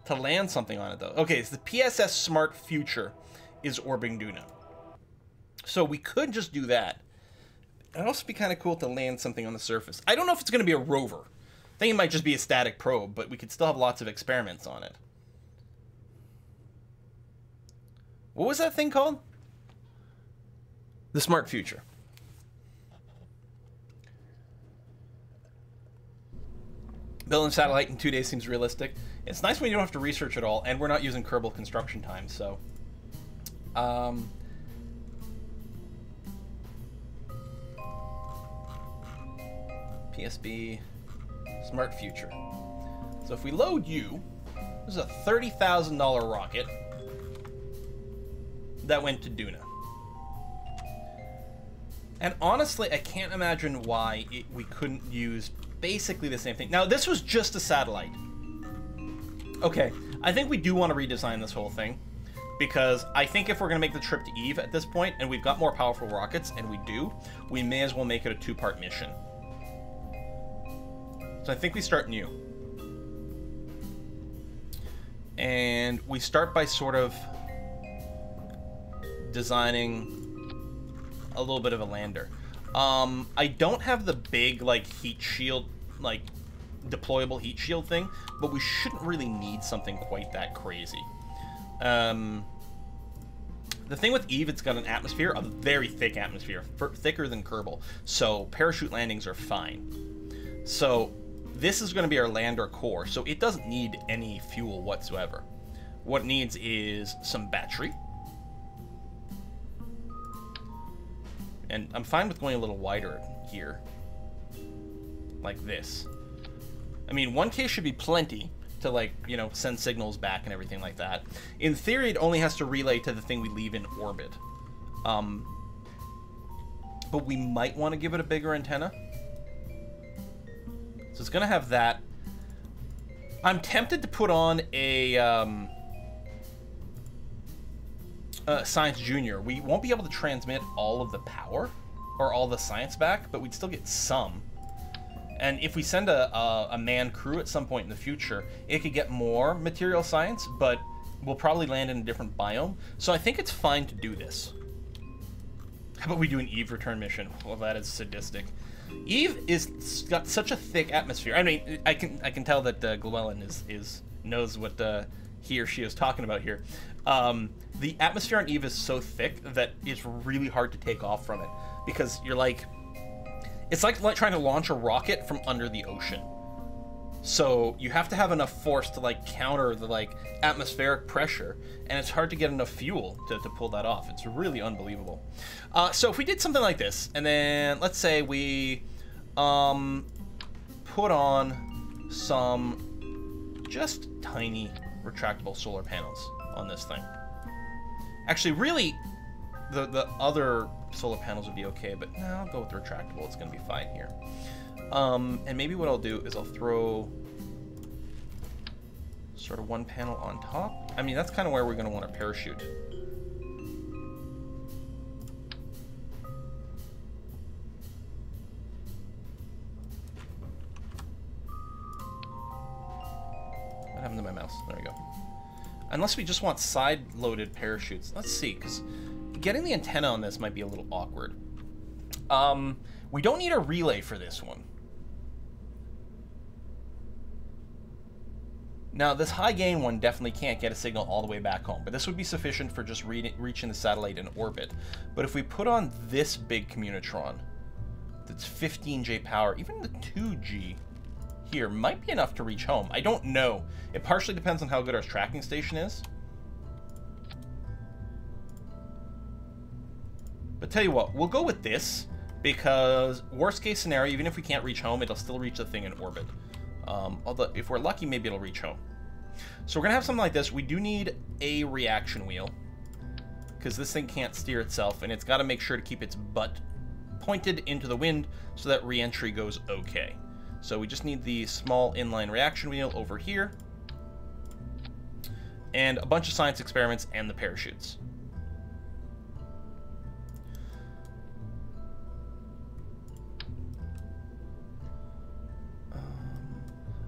to land something on it, though. Okay, so the PSS Smart Future is orbiting Duna. So we could just do that. It'd also be kind of cool to land something on the surface. I don't know if it's going to be a rover. I think it might just be a static probe, but we could still have lots of experiments on it. What was that thing called? The Smart Future. Building a satellite in 2 days seems realistic. It's nice when you don't have to research at all, and we're not using Kerbal construction time, so... PSB Smart Future. So if we load you, this is a $30,000 rocket that went to Duna. And honestly, I can't imagine why we couldn't use basically the same thing. Now, this was just a satellite. Okay, I think we do want to redesign this whole thing, because I think if we're going to make the trip to Eve at this point, and we've got more powerful rockets, and we do, we may as well make it a two-part mission. So I think we start new. And we start by sort of designing a little bit of a lander. I don't have the big, like, heat shield, like, deployable heat shield thing, but we shouldn't really need something quite that crazy. The thing with Eve, it's got an atmosphere, a very thick atmosphere, thicker than Kerbal, so parachute landings are fine. So this is going to be our lander core, so it doesn't need any fuel whatsoever. What it needs is some battery. And I'm fine with going a little wider here. Like this. I mean, 1K should be plenty to, like, you know, send signals back and everything like that. In theory, it only has to relay to the thing we leave in orbit. But we might want to give it a bigger antenna. So it's going to have that. I'm tempted to put on a Science Junior. We won't be able to transmit all of the power or all the science back, but we'd still get some. And if we send a manned crew at some point in the future, it could get more material science, but we'll probably land in a different biome. So I think it's fine to do this. How about we do an Eve return mission? Well, that is sadistic. Eve is got such a thick atmosphere. I mean, I can tell that Llewellyn knows what he or she is talking about here. The atmosphere on Eve is so thick that it's really hard to take off from it, because you're like, it's like trying to launch a rocket from under the ocean. So you have to have enough force to like counter the like atmospheric pressure, and it's hard to get enough fuel to pull that off. It's really unbelievable. So if we did something like this, and then let's say we put on some just tiny retractable solar panels on this thing. Actually, really, the other solar panels would be okay, but no, I'll go with the retractable. It's going to be fine here. And maybe what I'll do is I'll throw sort of one panel on top. I mean, that's kind of where we're going to want to parachute. What happened to my mouse? There we go. Unless we just want side-loaded parachutes. Let's see, because getting the antenna on this might be a little awkward. We don't need a relay for this one. Now, this high gain one definitely can't get a signal all the way back home, but this would be sufficient for just reaching the satellite in orbit. But if we put on this big communitron, that's 15J power, even the 2G here might be enough to reach home. I don't know. It partially depends on how good our tracking station is. But tell you what, we'll go with this, because worst case scenario, even if we can't reach home, it'll still reach the thing in orbit. Although, if we're lucky, maybe it'll reach home. So we're going to have something like this. We do need a reaction wheel, because this thing can't steer itself, and it's got to make sure to keep its butt pointed into the wind so that re-entry goes okay. So we just need the small inline reaction wheel over here, and a bunch of science experiments and the parachutes.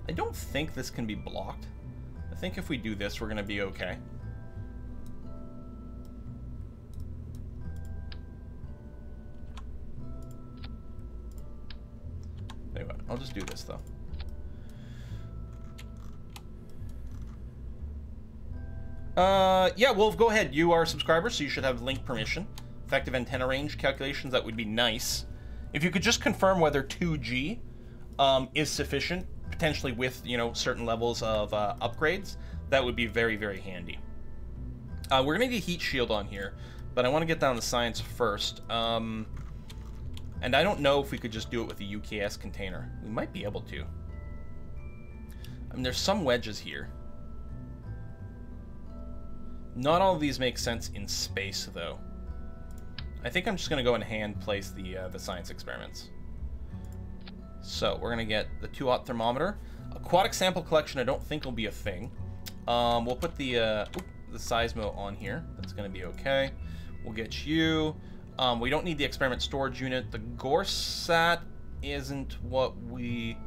I don't think this can be blocked. I think if we do this, we're going to be okay. Anyway, I'll just do this, though. Yeah, well, go ahead. You are a subscriber, so you should have link permission. Effective antenna range calculations, that would be nice. If you could just confirm whether 2G is sufficient, potentially with, you know, certain levels of upgrades, that would be very, very handy. We're going to need a heat shield on here, but I want to get down to science first. And I don't know if we could just do it with a UKS container. We might be able to. I mean, there's some wedges here. Not all of these make sense in space, though. I think I'm just going to go and hand place the science experiments. So we're going to get the 2-aught thermometer. Aquatic sample collection I don't think will be a thing. We'll put the Seismo on here. That's going to be okay. We'll get you. We don't need the experiment storage unit. The Gorsat isn't what we...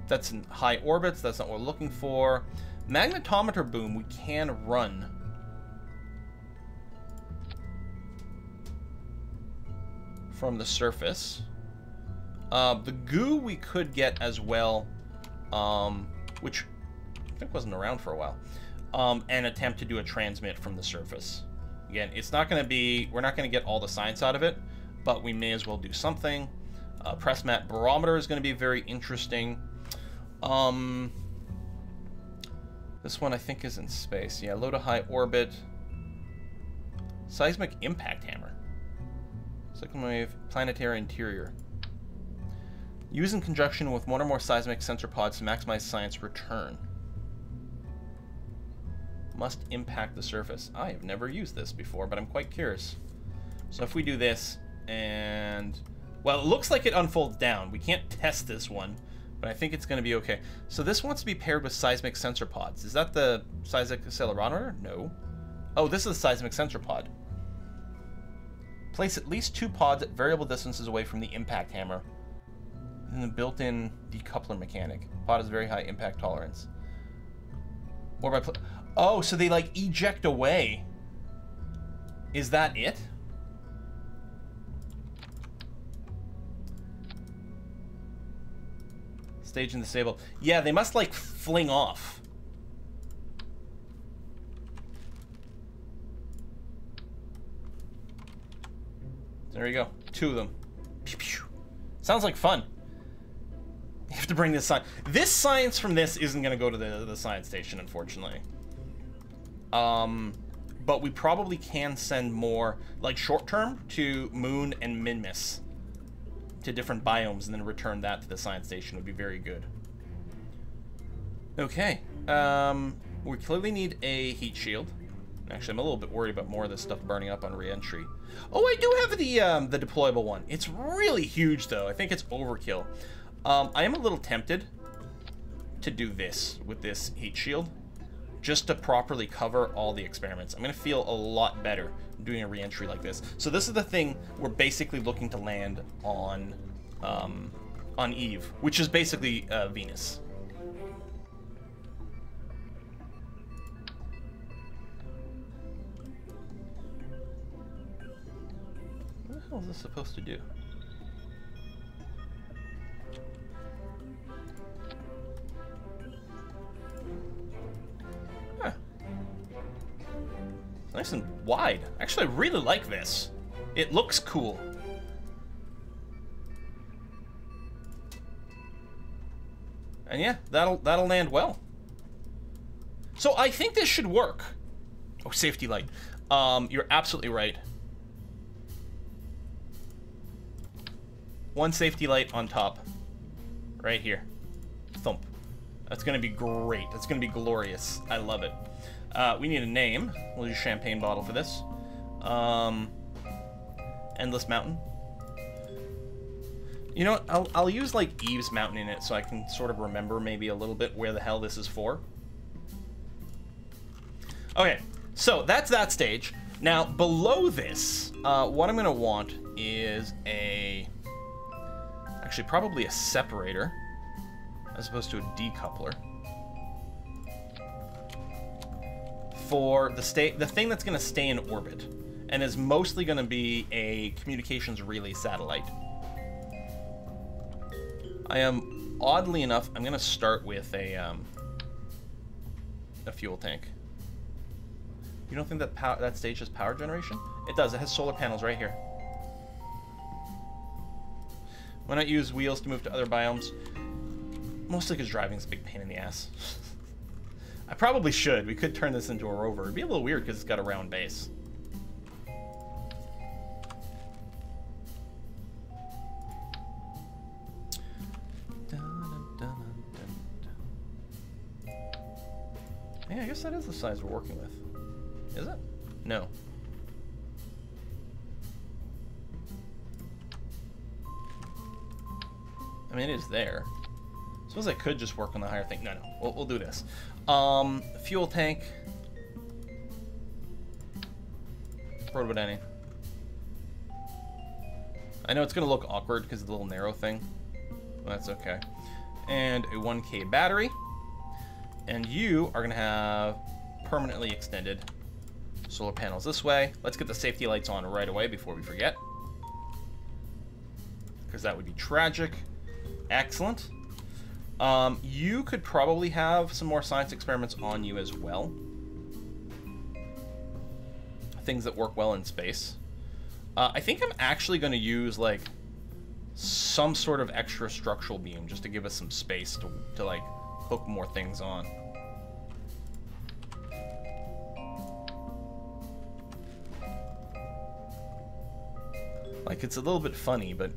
That's in high orbits. That's not what we're looking for. Magnetometer boom we can run. From the surface. The goo we could get as well, which I think wasn't around for a while, and attempt to do a transmit from the surface. Again, it's not going to be, we're not going to get all the science out of it, but we may as well do something. Press mat barometer is going to be very interesting. This one I think is in space. Yeah, low to high orbit. Seismic impact hammer. Cyclone planetary interior. Use in conjunction with one or more seismic sensor pods to maximize science return. Must impact the surface. I have never used this before, but I'm quite curious. So if we do this, and... Well, it looks like it unfolds down. We can't test this one, but I think it's going to be okay. So this wants to be paired with seismic sensor pods. Is that the seismic accelerometer? No. Oh, this is the seismic sensor pod. Place at least 2 pods at variable distances away from the impact hammer. And the built-in decoupler mechanic. Pod has very high impact tolerance. Or by oh, so they like eject away. Is that it? Stage and disable. Yeah, they must like fling off. There you go. 2 of them. Pew, pew. Sounds like fun. You have to bring this science. This science from this isn't going to go to the science station, unfortunately. But we probably can send more, like short-term, to Moon and Minmus. To different biomes, and then return that to the science station would be very good. Okay. We clearly need a heat shield. Actually, I'm a little bit worried about more of this stuff burning up on re-entry. Oh, I do have the deployable one. It's really huge, though. I think it's overkill. I am a little tempted to do this with this heat shield, just to properly cover all the experiments. I'm going to feel a lot better doing a re-entry like this. So this is the thing we're basically looking to land on Eve, which is basically Venus. What the hell is this supposed to do? Huh. It's nice and wide. Actually, I really like this. It looks cool. And yeah, that'll land well. So I think this should work. Oh, safety light. You're absolutely right. One safety light on top. Right here. Thump. That's gonna be great. That's gonna be glorious. I love it. We need a name. We'll use champagne bottle for this. Endless Mountain. You know what? I'll use like Eve's Mountain in it so I can sort of remember maybe a little bit where the hell this is for. Okay, so that's that stage. Now below this, what I'm gonna want is actually probably a separator as opposed to a decoupler for the thing that's gonna stay in orbit and is mostly gonna be a communications relay satellite. I am, oddly enough, I'm gonna start with a fuel tank. You don't think that that stage has power generation? It does. It has solar panels right here. Why not use wheels to move to other biomes? Mostly because driving's a big pain in the ass. I probably should. We could turn this into a rover. It'd be a little weird because it's got a round base. Yeah, I guess that is the size we're working with. Is it? No. I mean, it is there. I suppose I could just work on the higher thing. No, we'll do this. Fuel tank. What about any? I know it's gonna look awkward because of the little narrow thing. But that's okay. And a 1K battery. And you are gonna have permanently extended solar panels this way. Let's get the safety lights on right away before we forget, because that would be tragic. Excellent. You could probably have some more science experiments on you as well. Things that work well in space. I think I'm actually going to use like some sort of extra structural beam just to give us some space to like hook more things on. Like, it's a little bit funny, but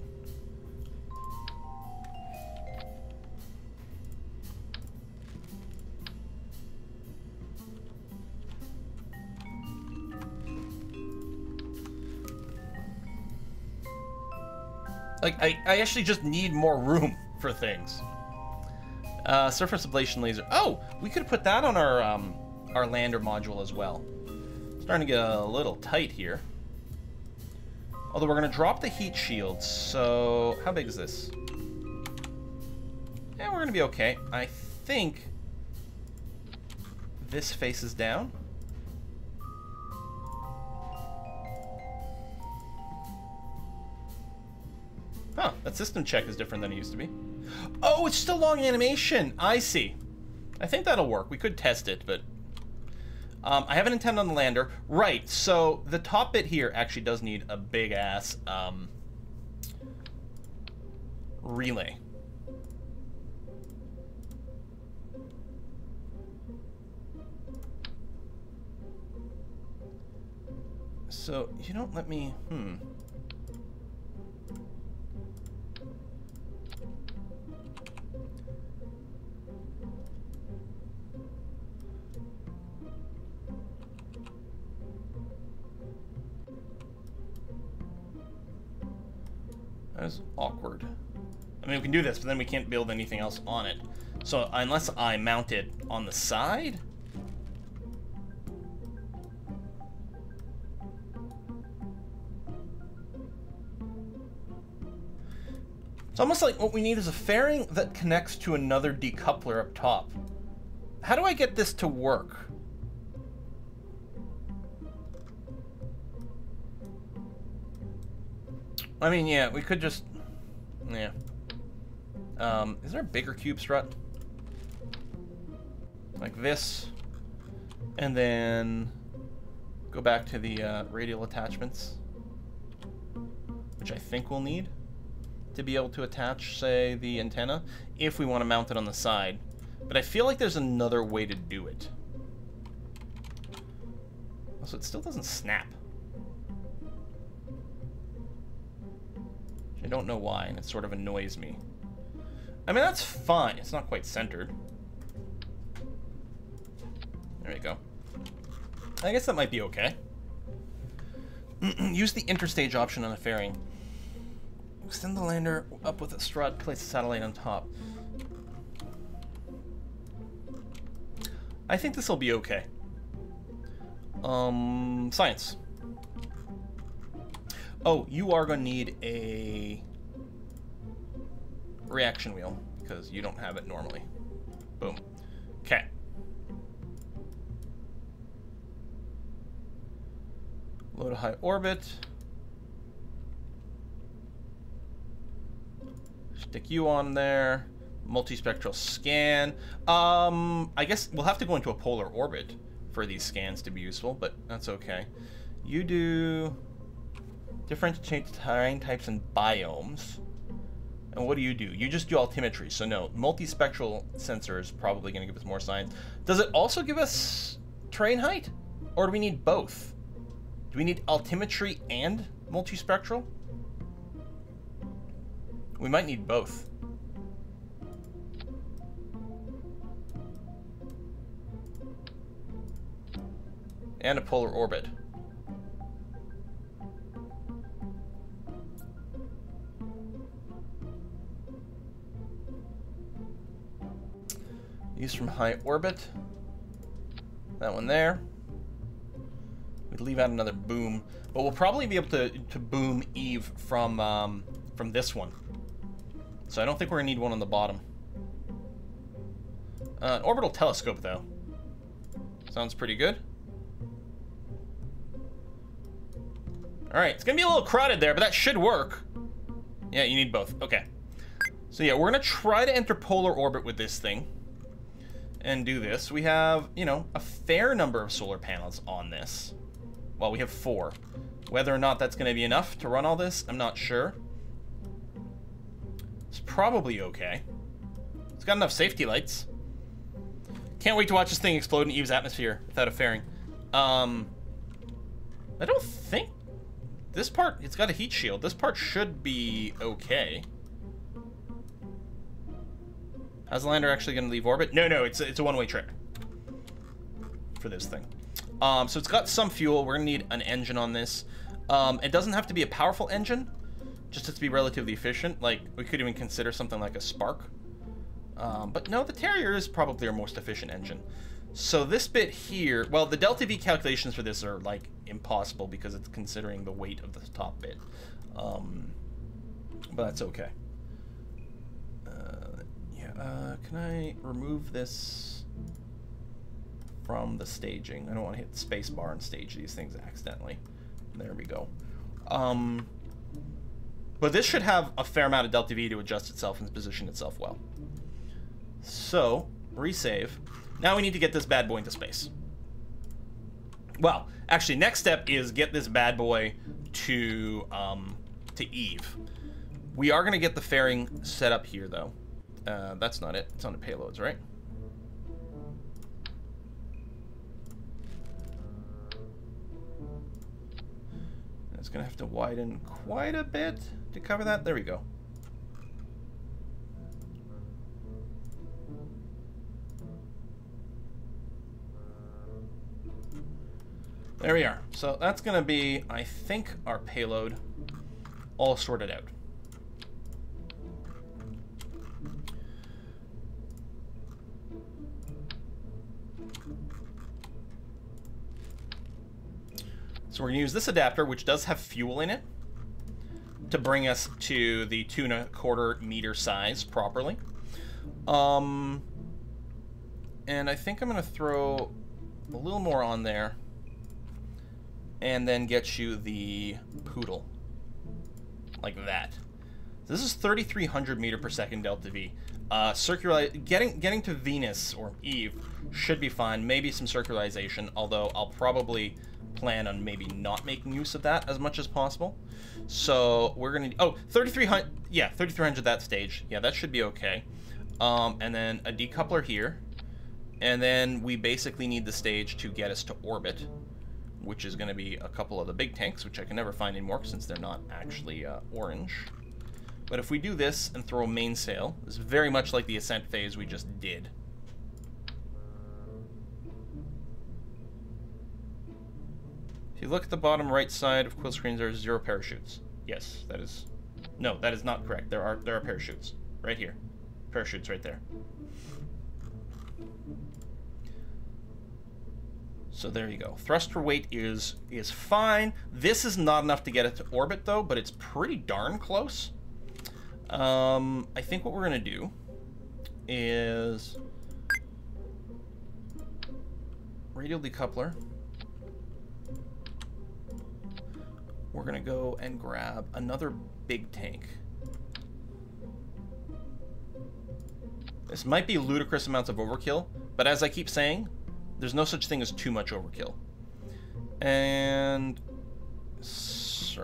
like, I actually just need more room for things. Surface ablation laser. Oh, we could put that on our lander module as well. Starting to get a little tight here. Although we're going to drop the heat shield, so how big is this? Yeah, we're gonna be okay. I think this faces down. Huh, that system check is different than it used to be. Oh, it's still long animation. I see. I think that'll work. We could test it, but I have an intent on the lander. Right, so the top bit here actually does need a big-ass relay. So, you don't let me... That is awkward. I mean, we can do this, but then we can't build anything else on it. So, unless I mount it on the side... It's almost like what we need is a fairing that connects to another decoupler up top. How do I get this to work? I mean, yeah, we could just... Yeah. Is there a bigger cube strut? Like this. And then go back to the radial attachments, which I think we'll need to be able to attach, say, the antenna, if we want to mount it on the side. But I feel like there's another way to do it. Also, it still doesn't snap. I don't know why, and it sort of annoys me. I mean, that's fine. It's not quite centered. There we go. I guess that might be okay. Use the interstage option on a fairing. Extend the lander up with a strut, place the satellite on top. I think this will be okay. Science. Oh, you are going to need a reaction wheel, because you don't have it normally. Boom. Okay. Low to high orbit. Stick you on there. Multispectral scan. I guess we'll have to go into a polar orbit for these scans to be useful, but that's okay. You do differentiate terrain types and biomes. And what do? You just do altimetry. So no, multispectral sensor is probably going to give us more science. Does it also give us terrain height? Or do we need both? Do we need altimetry and multispectral? We might need both. And a polar orbit. Use from high orbit. That one there. We'd leave out another boom, but we'll probably be able to boom Eve from this one. So I don't think we're gonna need one on the bottom. An orbital telescope, though. Sounds pretty good. All right, it's gonna be a little crowded there, but that should work. Yeah, you need both. Okay. So yeah, we're gonna try to enter polar orbit with this thing and do this. We have, you know, a fair number of solar panels on this. Well, we have 4. Whether or not that's gonna be enough to run all this, I'm not sure. It's probably okay. It's got enough safety lights. Can't wait to watch this thing explode in Eve's atmosphere without a fairing. I don't think this part, it's got a heat shield. This part should be okay. How's the lander actually going to leave orbit? No, it's a one-way trip for this thing. So it's got some fuel. We're going to need an engine on this. It doesn't have to be a powerful engine, just has to be relatively efficient. Like, we could even consider something like a Spark. But no, the Terrier is probably our most efficient engine. So this bit here, well, the delta V calculations for this are, like, impossible because it's considering the weight of the top bit. But that's okay. Yeah, Can I remove this from the staging? I don't want to hit the space bar and stage these things accidentally. There we go. But this should have a fair amount of delta V to adjust itself and position itself well. So, resave. Now we need to get this bad boy into space. Well, actually, next step is get this bad boy to Eve. We are going to get the fairing set up here, though. That's not it. It's on the payloads, right? It's going to have to widen quite a bit to cover that. There we go. There we are. So that's going to be, I think, our payload all sorted out. So we're going to use this adapter, which does have fuel in it, to bring us to the 2¼ meter size properly. And I think I'm going to throw a little more on there and then get you the poodle. Like that. This is 3,300 meter per second delta V. Getting to Venus, or Eve, should be fine. Maybe some circularization, although I'll probably plan on maybe not making use of that as much as possible. So we're gonna, 3,300, yeah, 3,300 that stage. Yeah, that should be okay. And then a decoupler here. And then we basically need the stage to get us to orbit, which is gonna be a couple of the big tanks, which I can never find anymore since they're not actually orange. But if we do this and throw a mainsail, it's very much like the ascent phase we just did. If you look at the bottom right side of quill screens, there's 0 parachutes. Yes, that is... No, that is not correct. There are parachutes. Right here. Parachutes right there. So there you go. Thrust per weight is fine. This is not enough to get it to orbit, though, but it's pretty darn close. I think what we're going to do is... radial decoupler. We're going to go and grab another big tank. This might be ludicrous amounts of overkill, but as I keep saying, there's no such thing as too much overkill. And...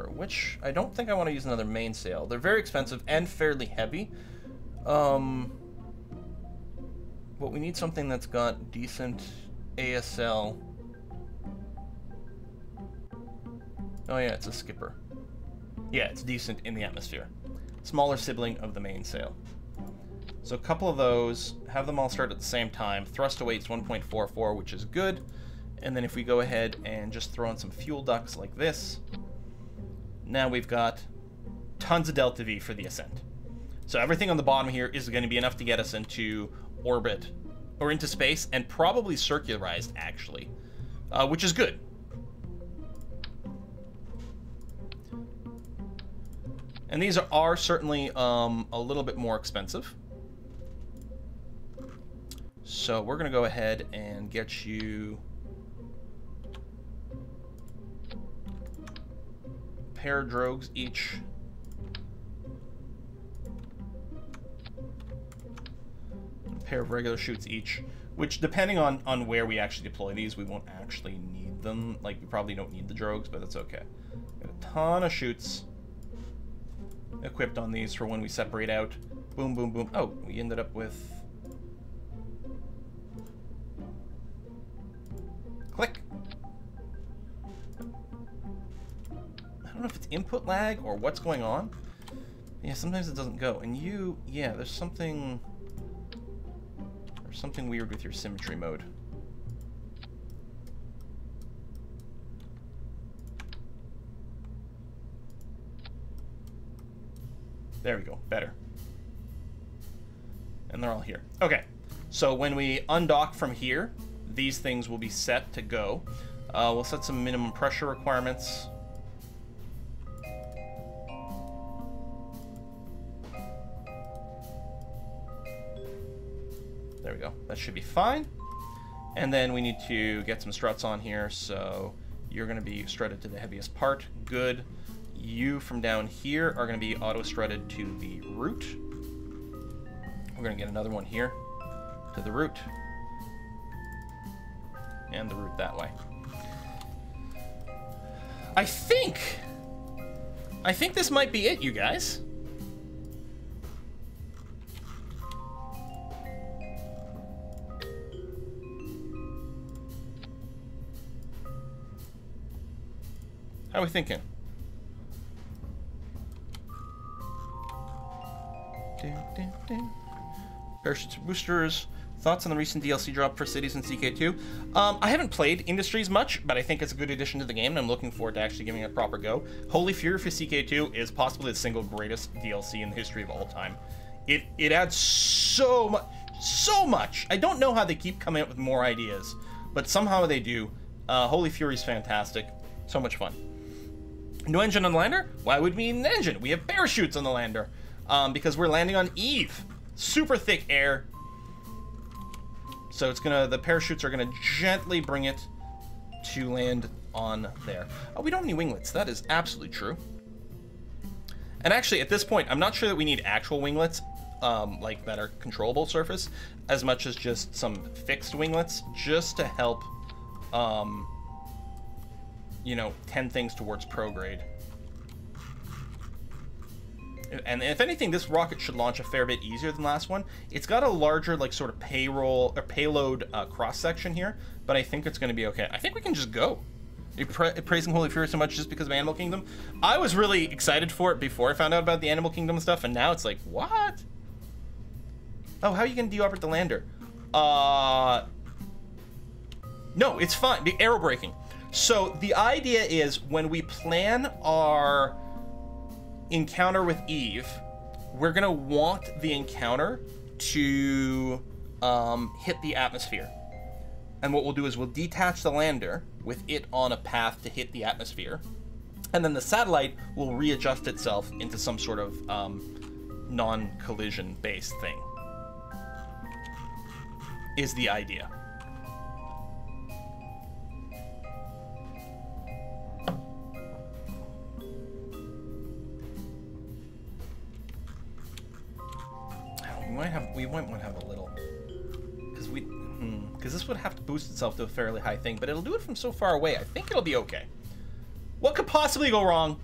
which I don't think I want to use another mainsail. They're very expensive and fairly heavy. But we need something that's got decent ASL. Oh yeah, it's a skipper. Yeah, it's decent in the atmosphere. Smaller sibling of the mainsail. So a couple of those, have them all start at the same time. Thrust to weight's 1.44, which is good. And then if we go ahead and just throw in some fuel ducts like this, now we've got tons of delta V for the ascent. So everything on the bottom here is going to be enough to get us into orbit, or into space, and probably circularized, actually, which is good. And these are certainly a little bit more expensive. So we're going to go ahead and get you a pair of drogues each. A pair of regular chutes each. Which, depending on where we actually deploy these, we won't actually need them. Like, we probably don't need the drogues, but that's okay. Got a ton of chutes equipped on these for when we separate out. Boom, boom, boom. Oh, we ended up with... click. I don't know if it's input lag or what's going on. Yeah, sometimes it doesn't go. And you, yeah, there's something weird with your symmetry mode. There we go, better. And they're all here. Okay, so when we undock from here, these things will be set to go. We'll set some minimum pressure requirements. There we go. That should be fine. And then we need to get some struts on here, so you're going to be strutted to the heaviest part. Good. You from down here are going to be auto-strutted to the root. We're going to get another one here to the root. And the root that way. I think this might be it, you guys. How are we thinking? Parachutes and boosters. Thoughts on the recent DLC drop for cities in CK2? I haven't played Industries much, but I think it's a good addition to the game, and I'm looking forward to actually giving it a proper go. Holy Fury for CK2 is possibly the single greatest DLC in the history of all time. It adds so much. I don't know how they keep coming up with more ideas, but somehow they do. Holy Fury's fantastic. So much fun. No engine on the lander? Why would we need an engine? We have parachutes on the lander. Because we're landing on Eve. Super thick air. So it's the parachutes are gonna gently bring it to land on there. Oh, we don't have any winglets. That is absolutely true. And actually, at this point, I'm not sure that we need actual winglets, like that are controllable surface, as much as just some fixed winglets, just to help, you know, tend things towards prograde. And if anything, this rocket should launch a fair bit easier than the last one. It's got a larger, like, sort of payload cross-section here, but I think it's going to be okay. I think we can just go. You're praising Holy Fury so much just because of Animal Kingdom? I was really excited for it before I found out about the Animal Kingdom stuff, and now it's like, what? Oh, how are you going to de-orbit the lander? No, it's fine. The aero braking. So the idea is when we plan our encounter with Eve, we're gonna want the encounter to hit the atmosphere. And what we'll do is we'll detach the lander with it on a path to hit the atmosphere. And then the satellite will readjust itself into some sort of non-collision based thing. Is the idea. We might want to have a little, because this would have to boost itself to a fairly high thing, but it'll do it from so far away. I think it'll be okay. What could possibly go wrong?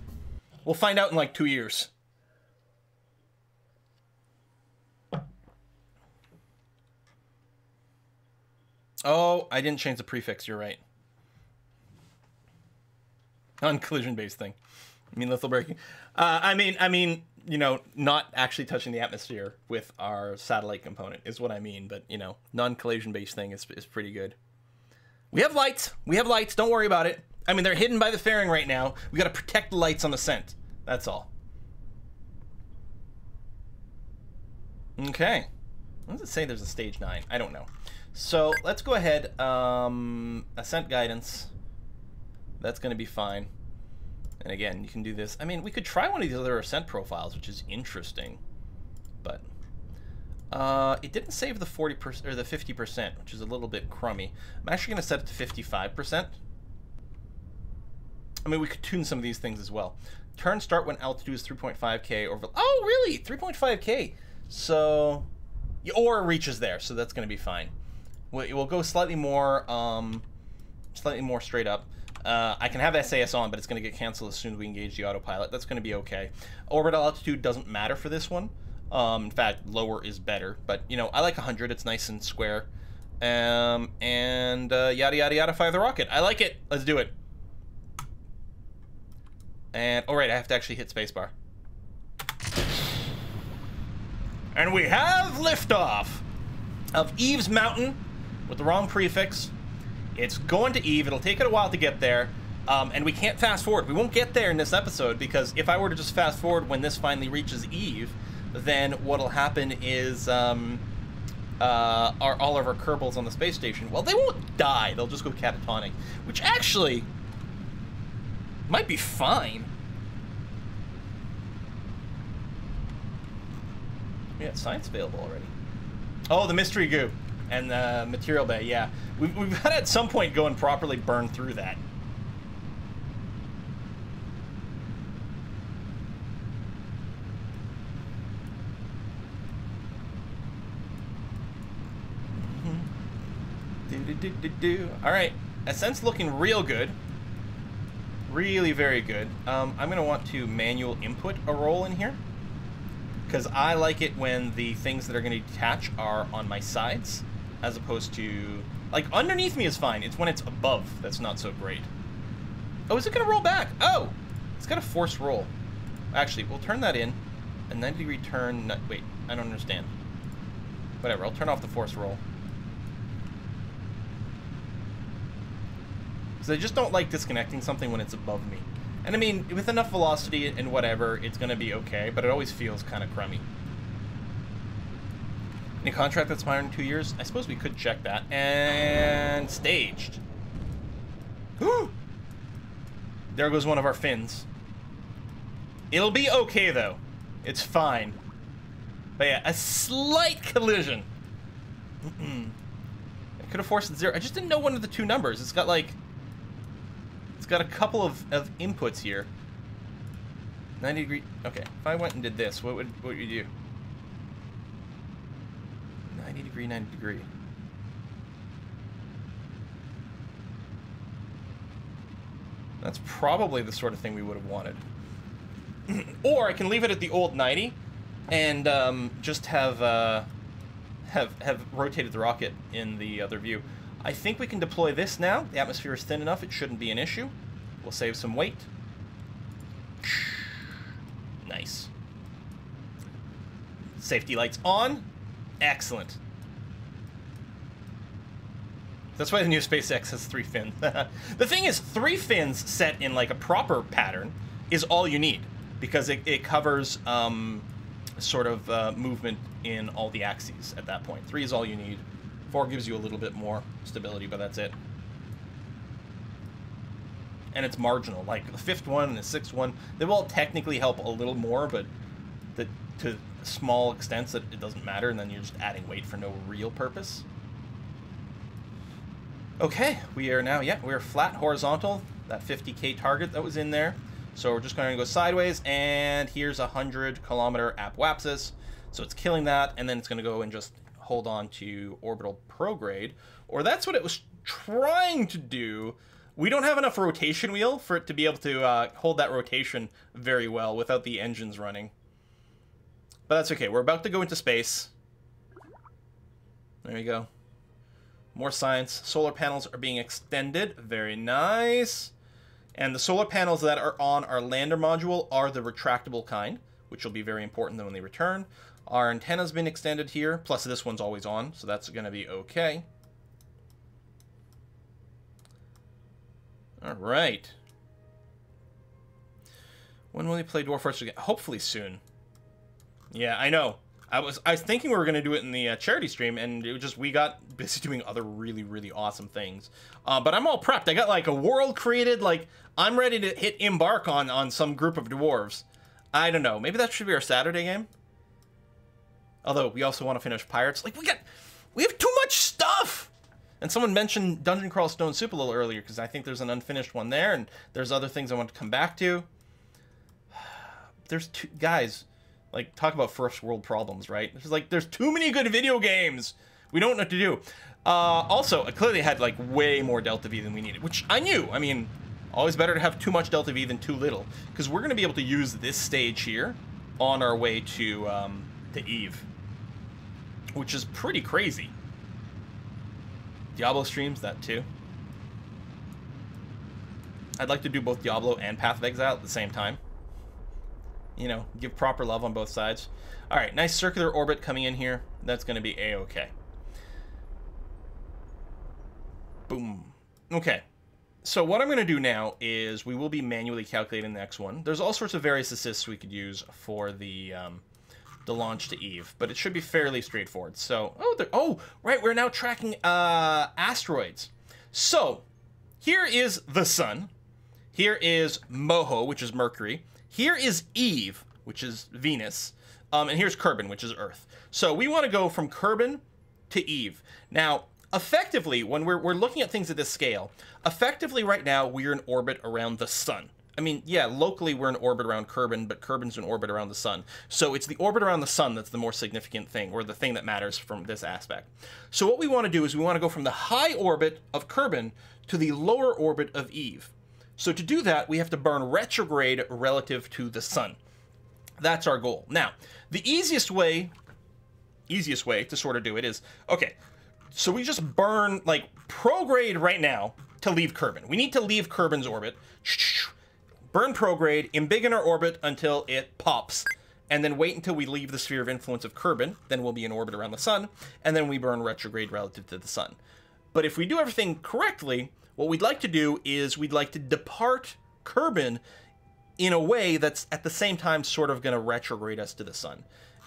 We'll find out in like 2 years. Oh, I didn't change the prefix. You're right. Non-collision-based thing. I mean, lethal braking. I mean, you know, not actually touching the atmosphere with our satellite component is what I mean. But, you know, non-collision-based thing is pretty good. We have lights. We have lights. Don't worry about it. I mean, they're hidden by the fairing right now. We got to protect the lights on Ascent. That's all. Okay. What does it say there's a stage 9? I don't know. So let's go ahead. Ascent guidance. That's going to be fine. And again, you can do this. I mean, we could try one of these other Ascent profiles, which is interesting. But it didn't save the 40% or the 50%, which is a little bit crummy. I'm actually going to set it to 55%. I mean, we could tune some of these things as well. Turn start when altitude is 3.5K over. Oh, really? 3.5K. So, or it reaches there, so that's going to be fine. We'll go slightly more straight up. I can have SAS on, but it's going to get canceled as soon as we engage the autopilot. That's going to be okay. Orbital altitude doesn't matter for this one. In fact, lower is better. But, you know, I like 100. It's nice and square. And yada, yada, yada, fire the rocket. I like it. Let's do it. And, all right, I have to actually hit spacebar. And we have liftoff of Eve's Mountain with the wrong prefix. It's going to Eve. It'll take it a while to get there. And we can't fast forward. We won't get there in this episode because if I were to just fast forward when this finally reaches Eve, then what'll happen is all of our Kerbals on the space station, well, they won't die. They'll just go catatonic, which actually might be fine. We got science available already. Oh, the mystery goo. And the material bay, yeah. We've got to at some point go and properly burn through that. All right, Ascent's looking real good. Really very good. I'm going to want to manual input a roll in here, because I like it when the things that are going to detach are on my sides, as opposed to, like, underneath me is fine. It's when it's above that's not so great. Oh, is it going to roll back? Oh, it's got a forced roll. Actually, we'll turn that in. A 90-degree turn. No, wait, I don't understand. Whatever, I'll turn off the forced roll. Because I just don't like disconnecting something when it's above me. And I mean, with enough velocity and whatever, it's going to be okay, but it always feels kind of crummy. Any contract that's expired in 2 years? I suppose we could check that. And staged. There goes one of our fins. It'll be okay, though. It's fine. But yeah, a slight collision. I could have forced it 0. I just didn't know one of the two numbers. It's got, like... It's got a couple of inputs here. 90 degree... Okay, if I went and did this, what would you do? 90 degree, 90 degree. That's probably the sort of thing we would have wanted. Or I can leave it at the old 90 and just have rotated the rocket in the other view. I think we can deploy this now. The atmosphere is thin enough, it shouldn't be an issue. We'll save some weight. Nice. Safety lights on. Excellent. That's why the new SpaceX has 3 fins. The thing is, 3 fins set in like a proper pattern is all you need, because it covers sort of movement in all the axes at that point. 3 is all you need. 4 gives you a little bit more stability, but that's it. And it's marginal. Like the 5th one and the 6th one, they will technically help a little more, but to small extents that it doesn't matter, and then you're just adding weight for no real purpose. Okay, we are now, yeah, we're flat horizontal. That 50K target that was in there. So we're just going to go sideways, and here's a 100-kilometer apoapsis. So it's killing that, and then it's going to go and just hold on to orbital prograde, or that's what it was trying to do. We don't have enough rotation wheel for it to be able to hold that rotation very well without the engines running. But that's okay. We're about to go into space. There you go. More science. Solar panels are being extended. Very nice. And the solar panels that are on our lander module are the retractable kind, which will be very important when they return. Our antenna's been extended here, plus this one's always on, so that's going to be okay. All right. When will we play Dwarf Fortress again? Hopefully soon. Yeah, I know. I was thinking we were going to do it in the charity stream, and it was just we got busy doing other really, really awesome things. But I'm all prepped. I got like a world created. Like I'm ready to hit embark on some group of dwarves. I don't know. Maybe that should be our Saturday game. Although we also want to finish Pirates. Like we have too much stuff. And someone mentioned Dungeon Crawl Stone Soup a little earlier, because I think there's an unfinished one there, and there's other things I want to come back to. There's two guys. Like, talk about first world problems, right? There's too many good video games. We don't know what to do. Also, I clearly had, like, way more Delta V than we needed, which I knew. I mean, always better to have too much Delta V than too little, because we're going to be able to use this stage here on our way to Eve, which is pretty crazy. Diablo streams, that too. I'd like to do both Diablo and Path of Exile at the same time. You know, give proper love on both sides. All right, nice circular orbit coming in here. That's going to be A-okay. Boom. Okay. So what I'm going to do now is we will be manually calculating the next one. There's all sorts of various assists we could use for the launch to Eve, but it should be fairly straightforward. So, right, we're now tracking asteroids. So, here is the Sun. Here is Moho, which is Mercury. Here is Eve, which is Venus. And here's Kerbal, which is Earth. So we want to go from Kerbal to Eve. Now, effectively, when we're looking at things at this scale, effectively right now, we're in orbit around the sun. I mean, yeah, locally we're in orbit around Kerbin, but Kerbin's in orbit around the sun. So it's the orbit around the sun that's the more significant thing, or the thing that matters from this aspect. So what we want to do is we want to go from the high orbit of Kerbin to the lower orbit of Eve. So to do that, we have to burn retrograde relative to the sun. That's our goal. Now, the easiest way to sort of do it is, okay, so we just burn, like, prograde right now to leave Kerbin. We need to leave Kerbin's orbit. Burn prograde, embiggen our orbit until it pops, and then wait until we leave the sphere of influence of Kerbin, then we'll be in orbit around the sun, and then we burn retrograde relative to the sun. But if we do everything correctly, what we'd like to do is we'd like to depart Kerbin in a way that's at the same time sort of going to retrograde us to the sun.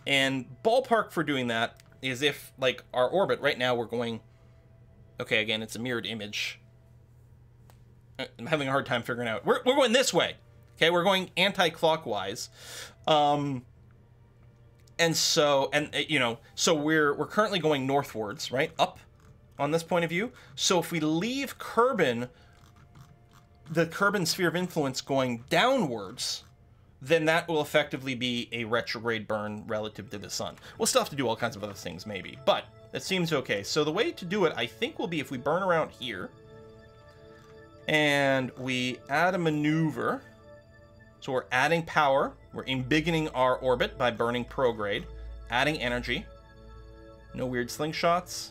And ballpark for doing that is if, like, our orbit, right now we're going, okay, again, it's a mirrored image. I'm having a hard time figuring out. We're going this way. Okay, we're going anti-clockwise. And so we're currently going northwards, right? Up on this point of view. So if we leave Kerbin, the Kerbin sphere of influence going downwards, then that will effectively be a retrograde burn relative to the sun. We'll still have to do all kinds of other things, maybe, but that seems okay. So the way to do it, I think, will be if we burn around here, and we add a maneuver. So we're adding power. We're embiggening our orbit by burning prograde, adding energy. No weird slingshots.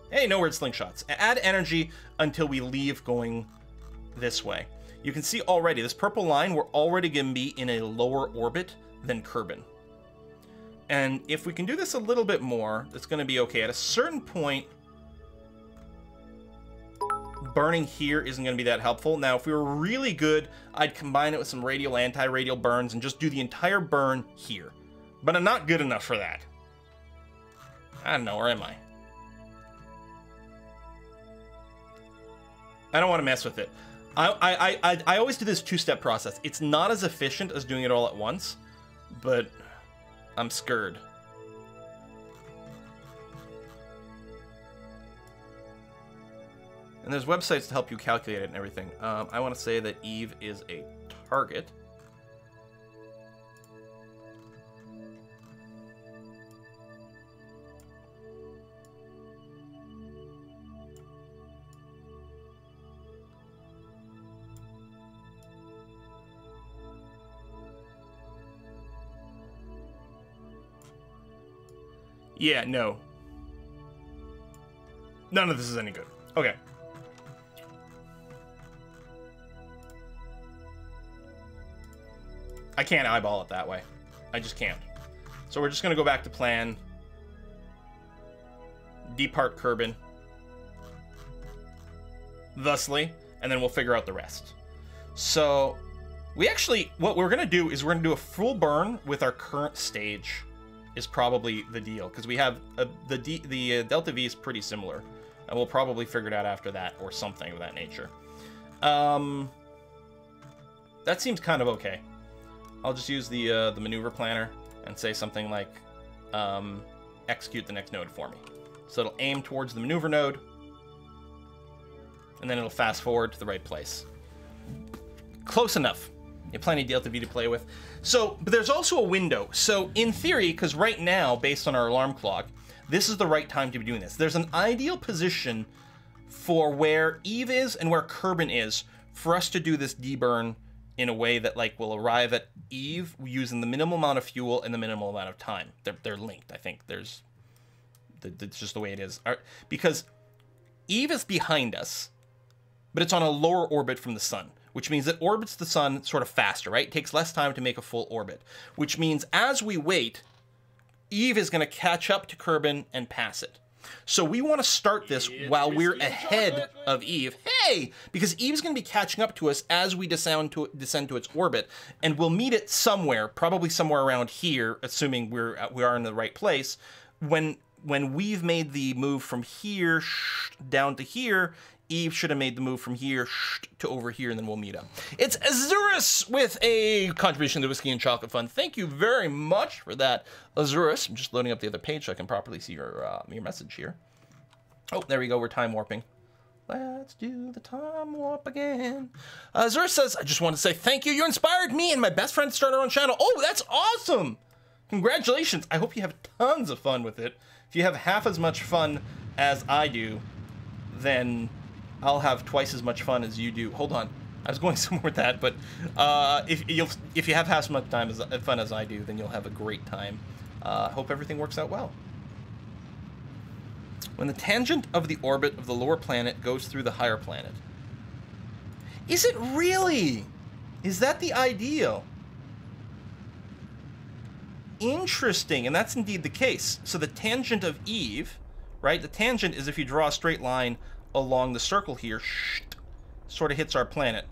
Hey, no weird slingshots. Add energy until we leave going this way. You can see already, this purple line, we're already going to be in a lower orbit than Kerbin. And if we can do this a little bit more, it's going to be okay. At a certain point, burning here isn't going to be that helpful. Now, if we were really good, I'd combine it with some radial, anti-radial burns and just do the entire burn here. But I'm not good enough for that. I don't know, where am I? I don't want to mess with it. I always do this two-step process. It's not as efficient as doing it all at once, but I'm scared. And there's websites to help you calculate it and everything. I want to say that Eve is a target. Yeah, no. None of this is any good. Okay. I can't eyeball it that way. I just can't. So we're just going to go back to plan. Depart Kerbin. Thusly. And then we'll figure out the rest. So we actually, what we're going to do is we're going to do a full burn with our current stage. Is probably the deal, because we have the Delta V is pretty similar, and we'll probably figure it out after that or something of that nature. That seems kind of okay. I'll just use the Manoeuvre Planner and say something like execute the next node for me. So it'll aim towards the maneuver node, and then it'll fast forward to the right place. Close enough. You have plenty of Delta V to play with. So, but there's also a window. So, in theory, because right now, based on our alarm clock, this is the right time to be doing this. There's an ideal position for where Eve is and where Kerbin is for us to do this deburn in a way that, like, will arrive at Eve using the minimal amount of fuel and the minimal amount of time. They're linked, I think. That's just the way it is. Because Eve is behind us, but it's on a lower orbit from the sun, which means it orbits the sun sort of faster, right? It takes less time to make a full orbit, which means as we wait, Eve is going to catch up to Kerbin and pass it. So we want to start this while we're ahead of Eve. Hey! Because Eve's going to be catching up to us as we descend to its orbit, and we'll meet it somewhere, probably somewhere around here, assuming we are in the right place. When we've made the move from here down to here, Eve should have made the move from here to over here, and then we'll meet up. It's Azurus with a contribution to the Whiskey and Chocolate Fund. Thank you very much for that, Azurus. I'm just loading up the other page so I can properly see your message here. Oh, there we go. We're time warping. Let's do the time warp again. Azurus says, I just want to say thank you. You inspired me and my best friend to start our own channel. Oh, that's awesome. Congratulations. I hope you have tons of fun with it. If you have half as much fun as I do, then I'll have twice as much fun as you do. Hold on, I was going somewhere with that, but if you have half as much fun as I do, then you'll have a great time. Hope everything works out well. When the tangent of the orbit of the lower planet goes through the higher planet. Is it really? Is that the ideal? Interesting, and that's indeed the case. So the tangent of Eve, right? The tangent is if you draw a straight line along the circle here, sort of hits our planet,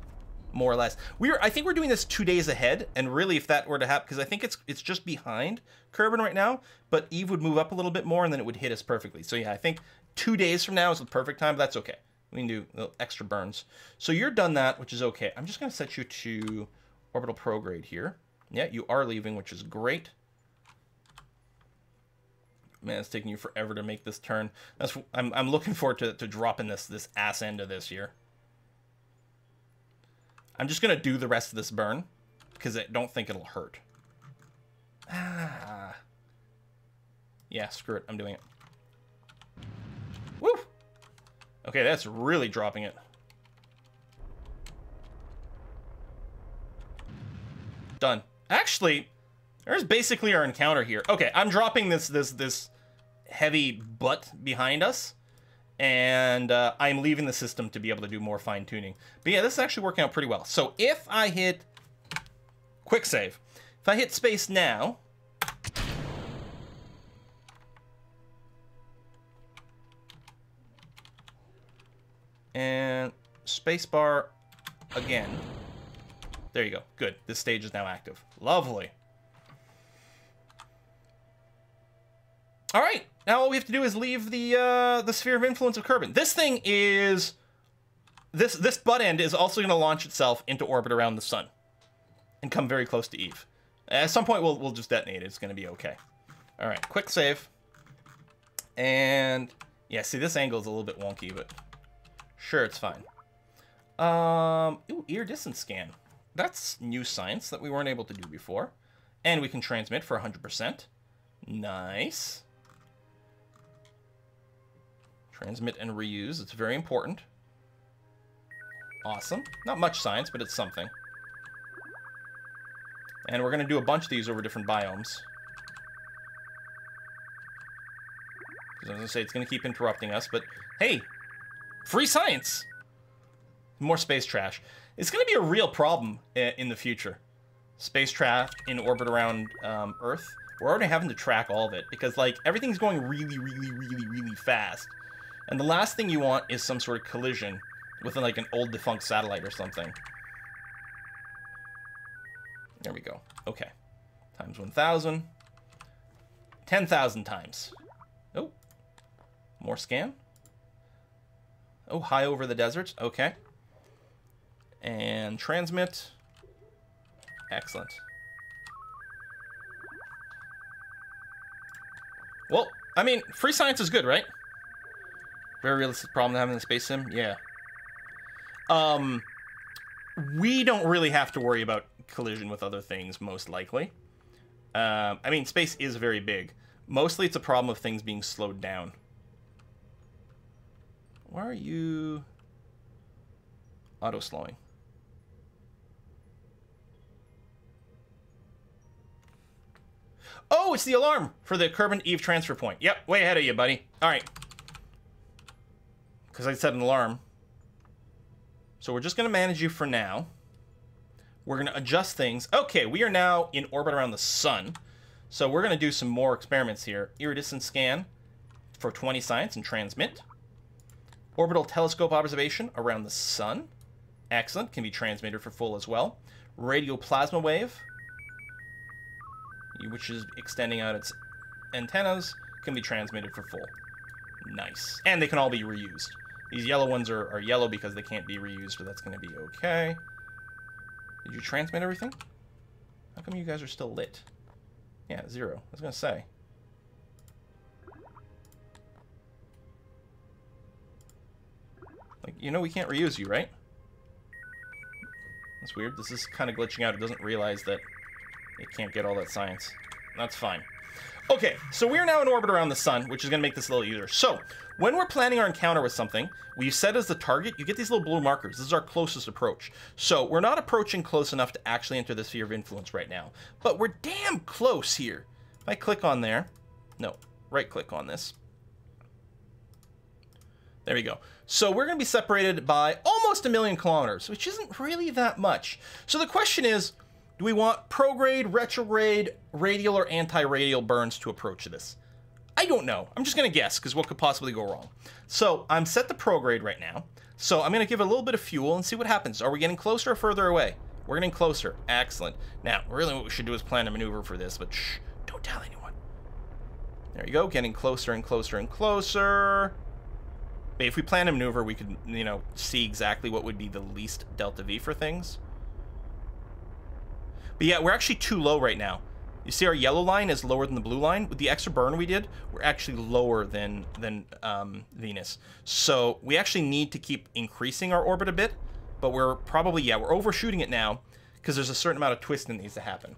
more or less. I think we're doing this 2 days ahead, and really, if that were to happen, because I think it's just behind Kerbal right now, but Eve would move up a little bit more, and then it would hit us perfectly. So yeah, I think 2 days from now is the perfect time, but that's okay. We can do little extra burns. So you're done that, which is okay. I'm just going to set you to orbital prograde here. Yeah, you are leaving, which is great. Man, it's taking you forever to make this turn. I'm looking forward to dropping this ass end of this here. I'm just gonna do the rest of this burn because I don't think it'll hurt. Ah. Yeah, screw it. I'm doing it. Woo! Okay, that's really dropping it. Done. Actually, there's basically our encounter here. Okay, I'm dropping this heavy butt behind us, and I'm leaving the system to be able to do more fine-tuning. But yeah, this is actually working out pretty well. So if I hit quick save, if I hit space now, and spacebar again, there you go. Good. This stage is now active. Lovely. All right, now all we have to do is leave the sphere of influence of Kerbal. This thing is, this butt end is also going to launch itself into orbit around the sun and come very close to Eve. At some point, we'll just detonate it. It's going to be okay. All right, quick save. And yeah, see, this angle is a little bit wonky, but sure, it's fine. Ooh, ear distance scan. That's new science that we weren't able to do before. And we can transmit for 100%. Nice. Transmit and reuse. It's very important. Awesome. Not much science, but it's something. And we're going to do a bunch of these over different biomes. Because I was going to say, it's going to keep interrupting us, but hey, free science! More space trash. It's going to be a real problem in the future. Space trash in orbit around Earth. We're already having to track all of it, because like everything's going really fast. And the last thing you want is some sort of collision with like an old defunct satellite or something. There we go. Okay. Times 1,000. 10,000 times. Oh. More scan. Oh, high over the deserts. Okay. And transmit. Excellent. Well, I mean, free science is good, right? Very realistic problem to have in the space sim? Yeah. We don't really have to worry about collision with other things, most likely. I mean, space is very big. Mostly it's a problem of things being slowed down. Why are you auto-slowing? Oh, it's the alarm for the Kerbal Eve transfer point. Yep, way ahead of you, buddy. All right. Because I set an alarm. So we're just going to manage you for now. We're going to adjust things. Okay, we are now in orbit around the sun. So we're going to do some more experiments here. Iridescent scan for 20 science and transmit. Orbital telescope observation around the sun. Excellent. Can be transmitted for full as well. Radio plasma wave, which is extending out its antennas, can be transmitted for full. Nice. And they can all be reused. These yellow ones are yellow because they can't be reused, but that's going to be okay. Did you transmit everything? How come you guys are still lit? Yeah, 0. I was going to say. Like, you know we can't reuse you, right? That's weird. This is kind of glitching out. It doesn't realize that it can't get all that science. That's fine. Okay, so we are now in orbit around the sun, which is going to make this a little easier. So, when we're planning our encounter with something, we set as the target, you get these little blue markers. This is our closest approach. So, we're not approaching close enough to actually enter the sphere of influence right now. But we're damn close here. If I click on there... No, right-click on this. There we go. So, we're going to be separated by almost 1,000,000 kilometers, which isn't really that much. So, the question is... Do we want prograde, retrograde, radial, or anti-radial burns to approach this? I don't know. I'm just going to guess, because what could possibly go wrong? So, I'm set to prograde right now. So, I'm going to give it a little bit of fuel and see what happens. Are we getting closer or further away? We're getting closer. Excellent. Now, really what we should do is plan a maneuver for this, but shh, don't tell anyone. There you go, getting closer and closer and closer. If we plan a maneuver, we could, you know, see exactly what would be the least delta V for things. But yeah, we're actually too low right now. You see our yellow line is lower than the blue line. With the extra burn we did, we're actually lower than Venus. So we actually need to keep increasing our orbit a bit. But we're probably, yeah, we're overshooting it now because there's a certain amount of twist that needs to happen.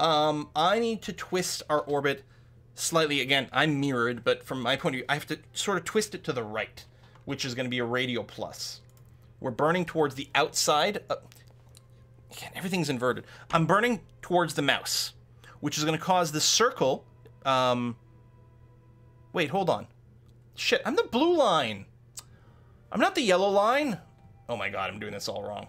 I need to twist our orbit slightly. Again, I'm mirrored, but from my point of view, I have to sort of twist it to the right, which is going to be a radial plus. We're burning towards the outside. Again, everything's inverted. I'm burning towards the mouse, which is going to cause this circle. Wait, hold on. Shit, I'm the blue line. I'm not the yellow line. Oh my god, I'm doing this all wrong.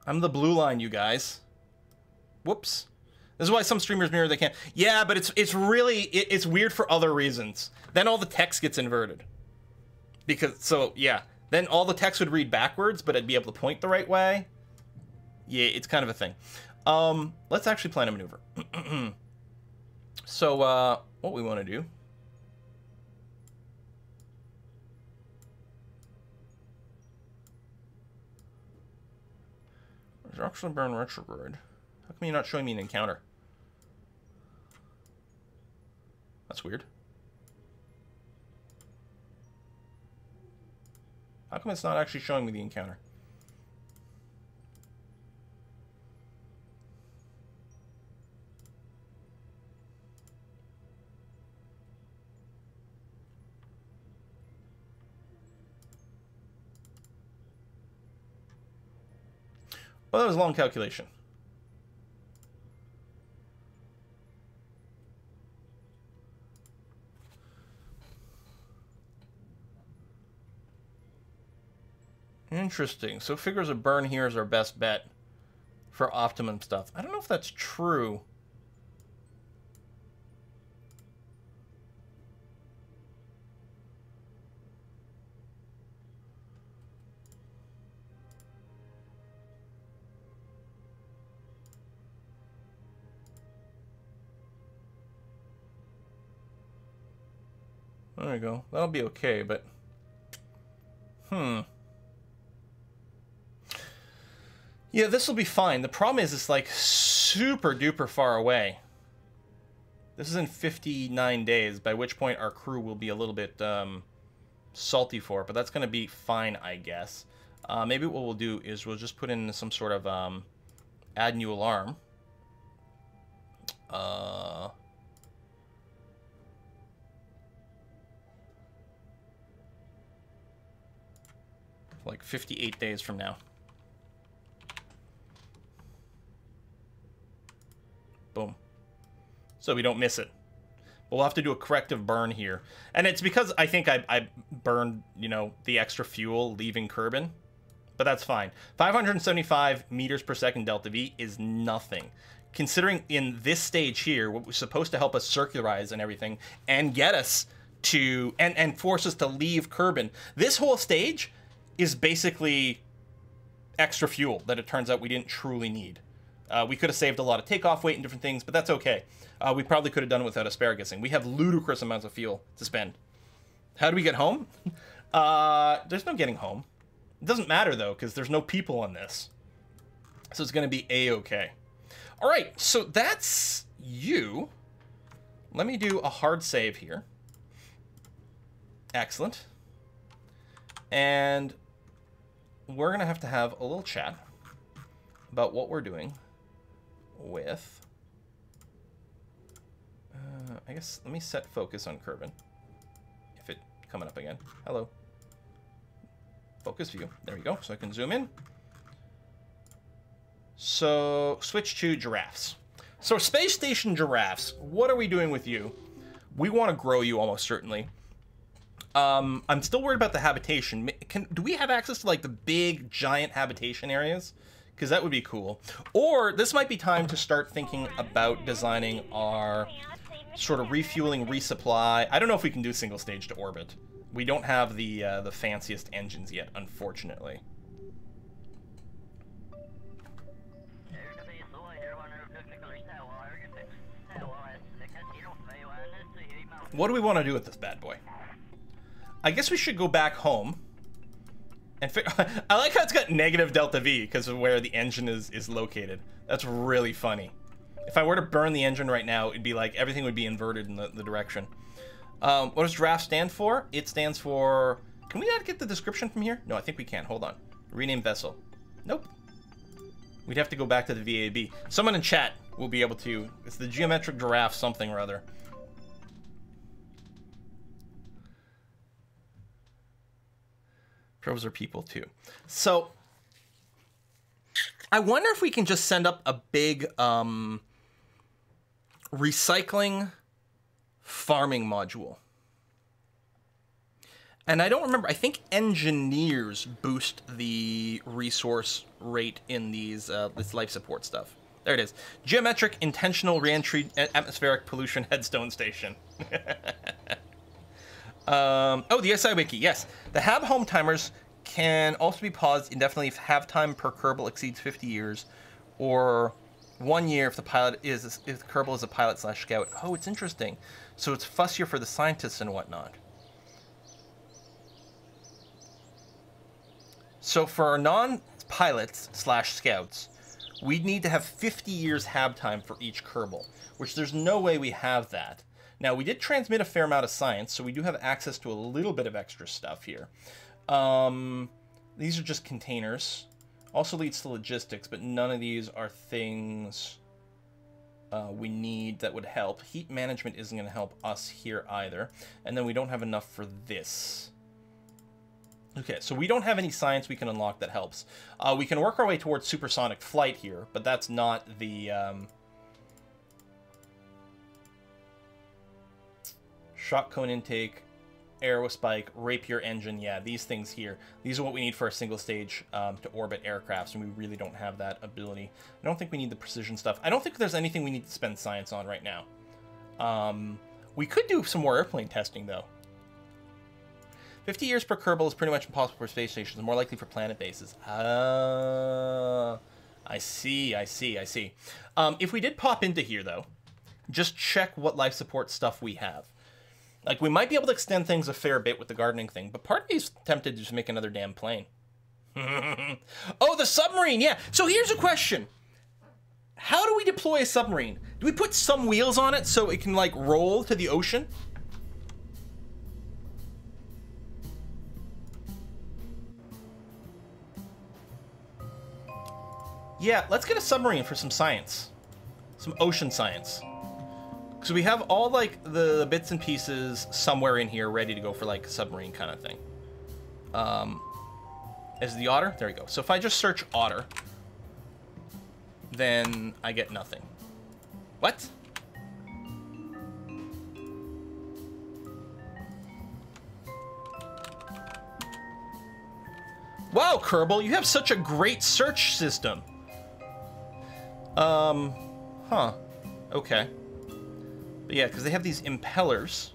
I'm the blue line, you guys. Whoops. This is why some streamers mirror they can't. Yeah, but it's really it's weird for other reasons. Then all the text gets inverted. Because so yeah, then all the text would read backwards, but I'd be able to point the right way. Yeah, it's kind of a thing. Let's actually plan a maneuver. So what we want to do. There's actually burn retrograde. How come you're not showing me an encounter? That's weird. How come it's not actually showing me the encounter? Well, that was a long calculation. Interesting. So figures a burn here is our best bet for optimum stuff. I don't know if that's true. There we go. That'll be okay, but... Yeah, this will be fine. The problem is it's like super duper far away. This is in 59 days, by which point our crew will be a little bit salty for it, but that's going to be fine, I guess. Maybe what we'll do is we'll just put in some sort of add new alarm. Like 58 days from now. Boom. So we don't miss it. But we'll have to do a corrective burn here. And it's because I think I burned, you know, the extra fuel leaving Kerbal. But that's fine. 575 meters per second delta V is nothing. Considering in this stage here, what was supposed to help us circularize and everything, and get us to, and force us to leave Kerbal. This whole stage is basically extra fuel that it turns out we didn't truly need. We could have saved a lot of takeoff weight and different things, but that's okay. We probably could have done it without asparagusing. We have ludicrous amounts of fuel to spend. How do we get home? There's no getting home. It doesn't matter, though, because there's no people on this. So it's going to be A-okay. All right, so that's you. Let me do a hard save here. Excellent. And we're going to have a little chat about what we're doing with... I guess, let me set focus on Kerbal. If it coming up again. Hello. Focus view. There we go. So I can zoom in. So, switch to giraffes. So, space station giraffes, what are we doing with you? We want to grow you almost certainly. I'm still worried about the habitation. Do we have access to, like, the big, giant habitation areas? Because that would be cool. Or, this might be time to start thinking about designing our sort of refueling, resupply. I don't know if we can do single stage to orbit. We don't have the fanciest engines yet, unfortunately. What do we want to do with this bad boy? I guess we should go back home. And I like how it's got negative delta V because of where the engine is located. That's really funny. If I were to burn the engine right now, it'd be like everything would be inverted in the direction. What does draft stand for? It stands for... Can we not get the description from here? No, I think we can. Hold on. Rename vessel. Nope. We'd have to go back to the VAB. Someone in chat will be able to... It's the geometric giraffe something or other. Pros are people too. So, I wonder if we can just send up a big recycling farming module. And I don't remember, I think engineers boost the resource rate in these this life support stuff. There it is. Geometric Intentional Reentry Atmospheric Pollution Headstone Station. Oh, the SI Wiki, yes. The HAB home timers can also be paused indefinitely if HAB time per Kerbal exceeds 50 years, or 1 year if the Kerbal is a pilot / scout. Oh, it's interesting. So it's fussier for the scientists and whatnot. So for our non-pilots / scouts, we'd need to have 50 years HAB time for each Kerbal, which there's no way we have that. Now, we did transmit a fair amount of science, so we do have access to a little bit of extra stuff here. These are just containers. Also leads to logistics, but none of these are things we need that would help. Heat management isn't going to help us here either. And then we don't have enough for this. Okay, so we don't have any science we can unlock that helps. We can work our way towards supersonic flight here, but that's not the... Shock cone intake, arrow spike, rapier engine. Yeah, these things here. These are what we need for a single stage to orbit aircrafts, and we really don't have that ability. I don't think we need the precision stuff. I don't think there's anything we need to spend science on right now. We could do some more airplane testing, though. 50 years per Kerbal is pretty much impossible for space stations. More likely for planet bases. I see. If we did pop into here, though, just check what life support stuff we have. Like, we might be able to extend things a fair bit with the gardening thing, but part of me is tempted to just make another damn plane. Oh, the submarine, yeah. So here's a question. How do we deploy a submarine? Do we put some wheels on it so it can, like, roll to the ocean? Yeah, let's get a submarine for some science. Some ocean science. So we have all, like, the bits and pieces somewhere in here ready to go for, like, a submarine kind of thing. Is the otter? There we go. So if I just search otter, then I get nothing. What? Wow, Kerbal, you have such a great search system. Huh. Okay. But yeah, because they have these impellers,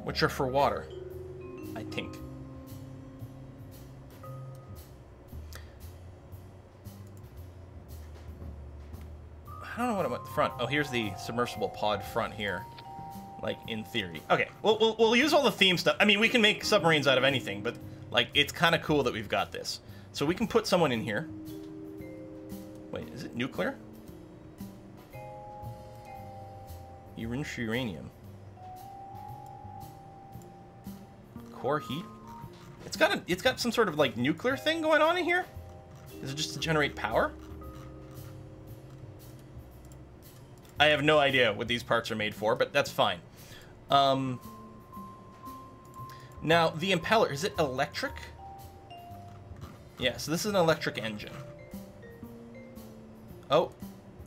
which are for water, I think. don't know what about the front. Oh, here's the submersible pod front here. Like, in theory. Okay, we'll use all the theme stuff. I mean, we can make submarines out of anything, but, like, it's kind of cool that we've got this. So we can put someone in here. Wait, is it nuclear? Uranium. Core heat? It's got some sort of, like, nuclear thing going on in here? Is it just to generate power? I have no idea what these parts are made for, but that's fine. Now, the impeller, is it electric? Yeah, so this is an electric engine. Oh,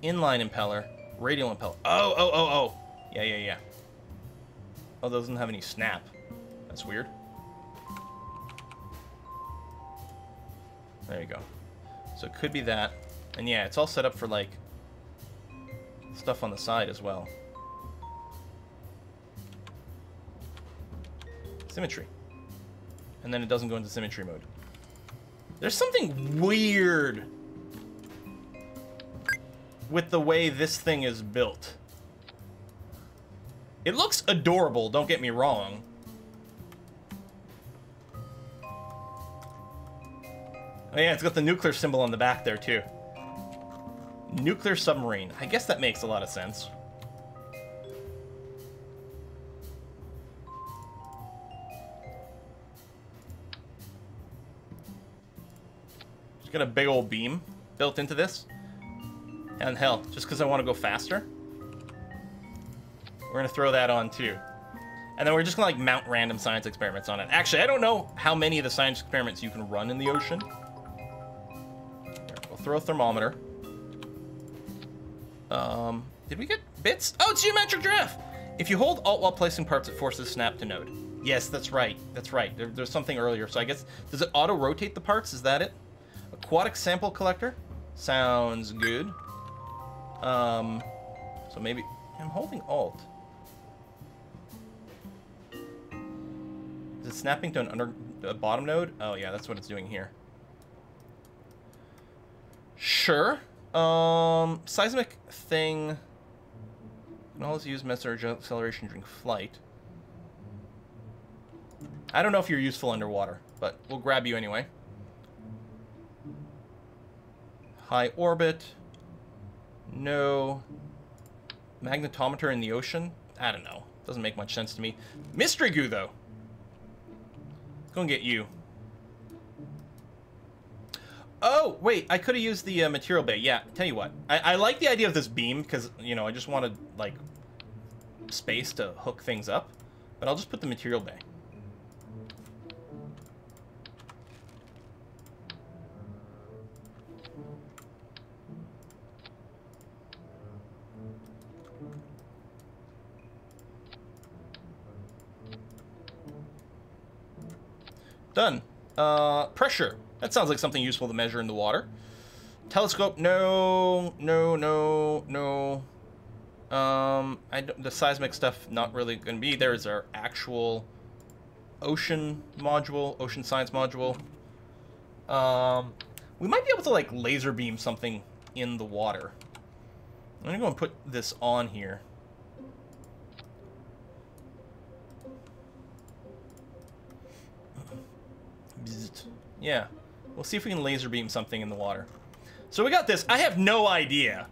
inline impeller, radial impeller. Oh. Yeah. Oh, those doesn't have any snap. That's weird. There you go. So it could be that. And yeah, it's all set up for, like, stuff on the side as well. Symmetry. And then it doesn't go into symmetry mode. There's something weird with the way this thing is built. It looks adorable, don't get me wrong. Oh yeah, it's got the nuclear symbol on the back there too. Nuclear submarine. I guess that makes a lot of sense. Just got a big old beam built into this. And hell, just because I want to go faster, we're going to throw that on too. And then we're just going to, like, mount random science experiments on it. Actually, I don't know how many of the science experiments you can run in the ocean. Here, we'll throw a thermometer. Did we get bits? Oh, it's geometric drift! If you hold Alt while placing parts, it forces snap to node. Yes, that's right. That's right. There's something earlier. So I guess, does it auto-rotate the parts? Is that it? Aquatic sample collector? Sounds good. So maybe... I'm holding Alt. Is it snapping to a bottom node? Oh, yeah, that's what it's doing here. Sure. Seismic thing... Can always use message acceleration during flight. I don't know if you're useful underwater, but we'll grab you anyway. High orbit. No. Magnetometer in the ocean? I don't know. Doesn't make much sense to me. Mystery goo, though. Go and get you. Oh, wait. I could have used the material bay. Yeah, tell you what. I like the idea of this beam because, you know, I just wanted, like, space to hook things up. But I'll just put the material bay. Done. Pressure. That sounds like something useful to measure in the water. Telescope. No. The seismic stuff, not really going to be. There's our actual ocean module, ocean science module. We might be able to, like, laser beam something in the water. I'm going to go and put this on here. Yeah, we'll see if we can laser beam something in the water. So we got this. I have no idea,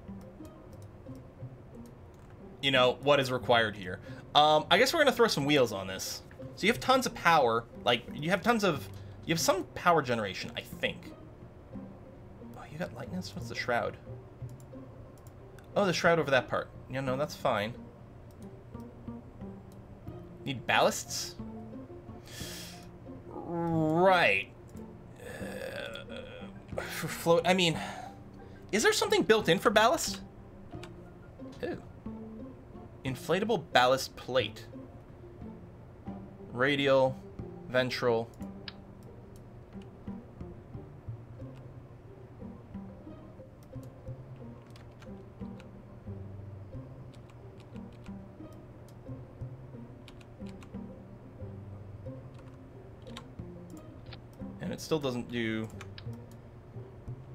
you know, what is required here. I guess we're gonna throw some wheels on this. So you have tons of power, like you have some power generation, I think. Oh, you got lightness? What's the shroud? Oh, the shroud over that part. Yeah, no, that's fine. Need ballasts? Right. For float, I mean, is there something built in for ballast? Ooh. Inflatable ballast plate. Radial, ventral. And it still doesn't do,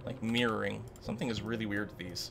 like, mirroring. Something is really weird with these.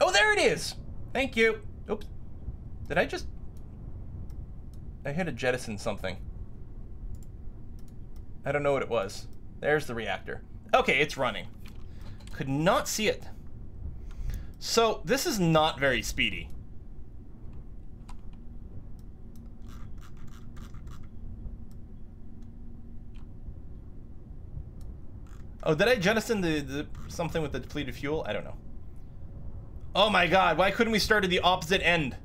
Oh, there it is! Thank you. Oops. Did I just... I had to jettison something. I don't know what it was. There's the reactor. Okay, it's running. Could not see it. So, this is not very speedy. Oh, did I jettison the something with the depleted fuel? I don't know. Oh my god, why couldn't we start at the opposite end?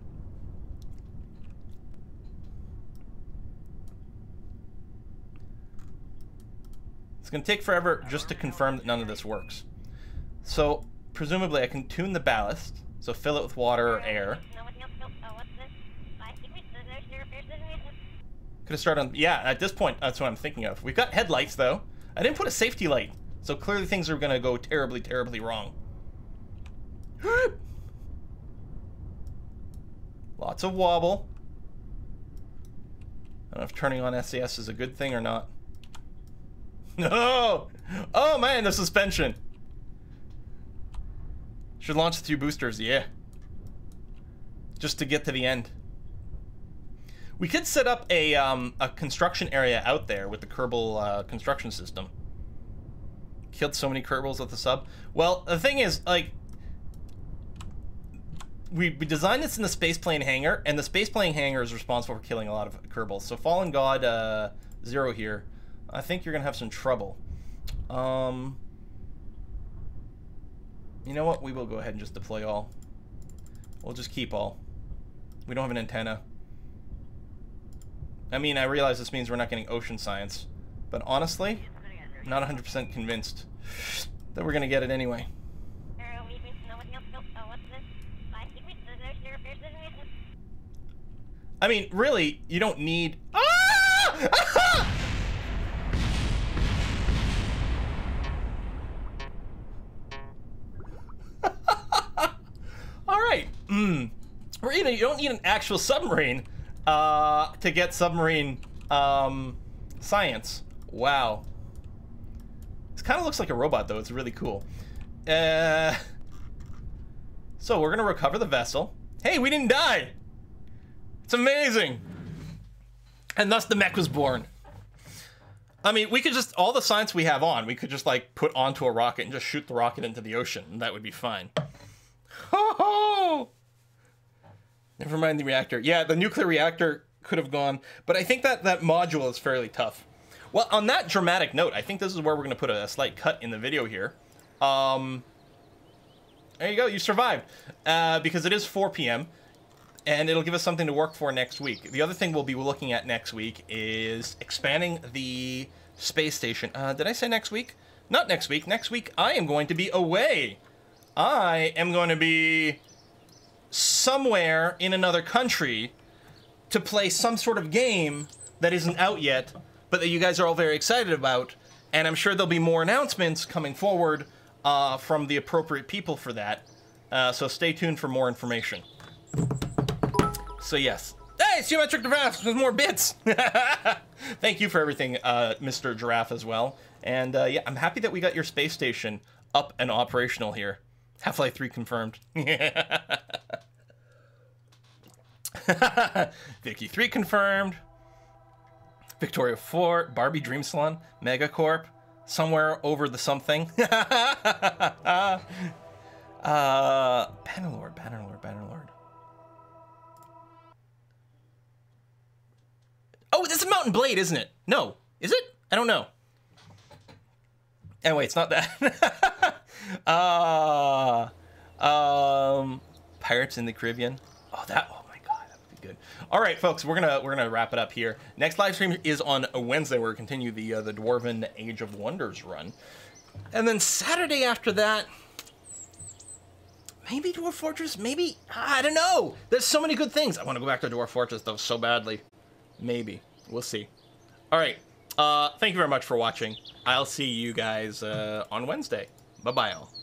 It's gonna take forever just to confirm that none of this works. So, presumably I can tune the ballast, so fill it with water or air. Could have started on, yeah, at this point, that's what I'm thinking of. We've got headlights though. I didn't put a safety light, so clearly things are gonna go terribly, terribly wrong. Lots of wobble. I don't know if turning on SAS is a good thing or not. No! Oh man, the suspension. Should launch the 2 boosters, yeah. Just to get to the end. We could set up a construction area out there with the Kerbal construction system. Killed so many Kerbals with the sub. Well, the thing is, like, we designed this in the spaceplane hangar, and the spaceplane hangar is responsible for killing a lot of Kerbals. So Fallen God 0 here, I think you're gonna have some trouble. You know what? We will go ahead and just deploy all. We'll just keep all. We don't have an antenna. I mean, I realize this means we're not getting ocean science, but honestly, I'm not 100% convinced that we're gonna get it anyway. I mean, really, you don't need... Ah! All right. You don't need an actual submarine to get submarine science. Wow. This kind of looks like a robot, though. It's really cool. So we're going to recover the vessel. Hey, we didn't die. It's amazing. And thus the mech was born. I mean, we could just, all the science we have on, we could just like put onto a rocket and just shoot the rocket into the ocean, and that would be fine. Ho ho! Never mind the reactor. Yeah, the nuclear reactor could have gone, but I think that that module is fairly tough. Well, on that dramatic note, I think this is where we're going to put a slight cut in the video here. There you go, you survived. Because it is 4 p.m. and it'll give us something to work for next week. The other thing we'll be looking at next week is expanding the space station. Did I say next week? Not next week. Next week, I am going to be away. I am going to be somewhere in another country to play some sort of game that isn't out yet, but that you guys are all very excited about. And I'm sure there'll be more announcements coming forward from the appropriate people for that. So stay tuned for more information. So yes. Hey, Symmetric Giraffe with more bits! Thank you for everything, Mr. Giraffe, as well. And yeah, I'm happy that we got your space station up and operational here. Half-Life 3 confirmed. Vicky 3 confirmed. Victoria 4, Barbie Dream Salon, Megacorp, somewhere over the something. Bannerlord, Bannerlord. Oh, this is Mountain Blade, isn't it? No. Is it? I don't know. Anyway, it's not that. Pirates in the Caribbean. Oh my god, that would be good. All right, folks, we're gonna wrap it up here. Next live stream is on a Wednesday, where we continue the Dwarven Age of Wonders run, and then Saturday after that, maybe Dwarf Fortress. Maybe, I don't know. There's so many good things. I want to go back to Dwarf Fortress though so badly. Maybe we'll see. All right. Thank you very much for watching. I'll see you guys on Wednesday. Bye-bye all.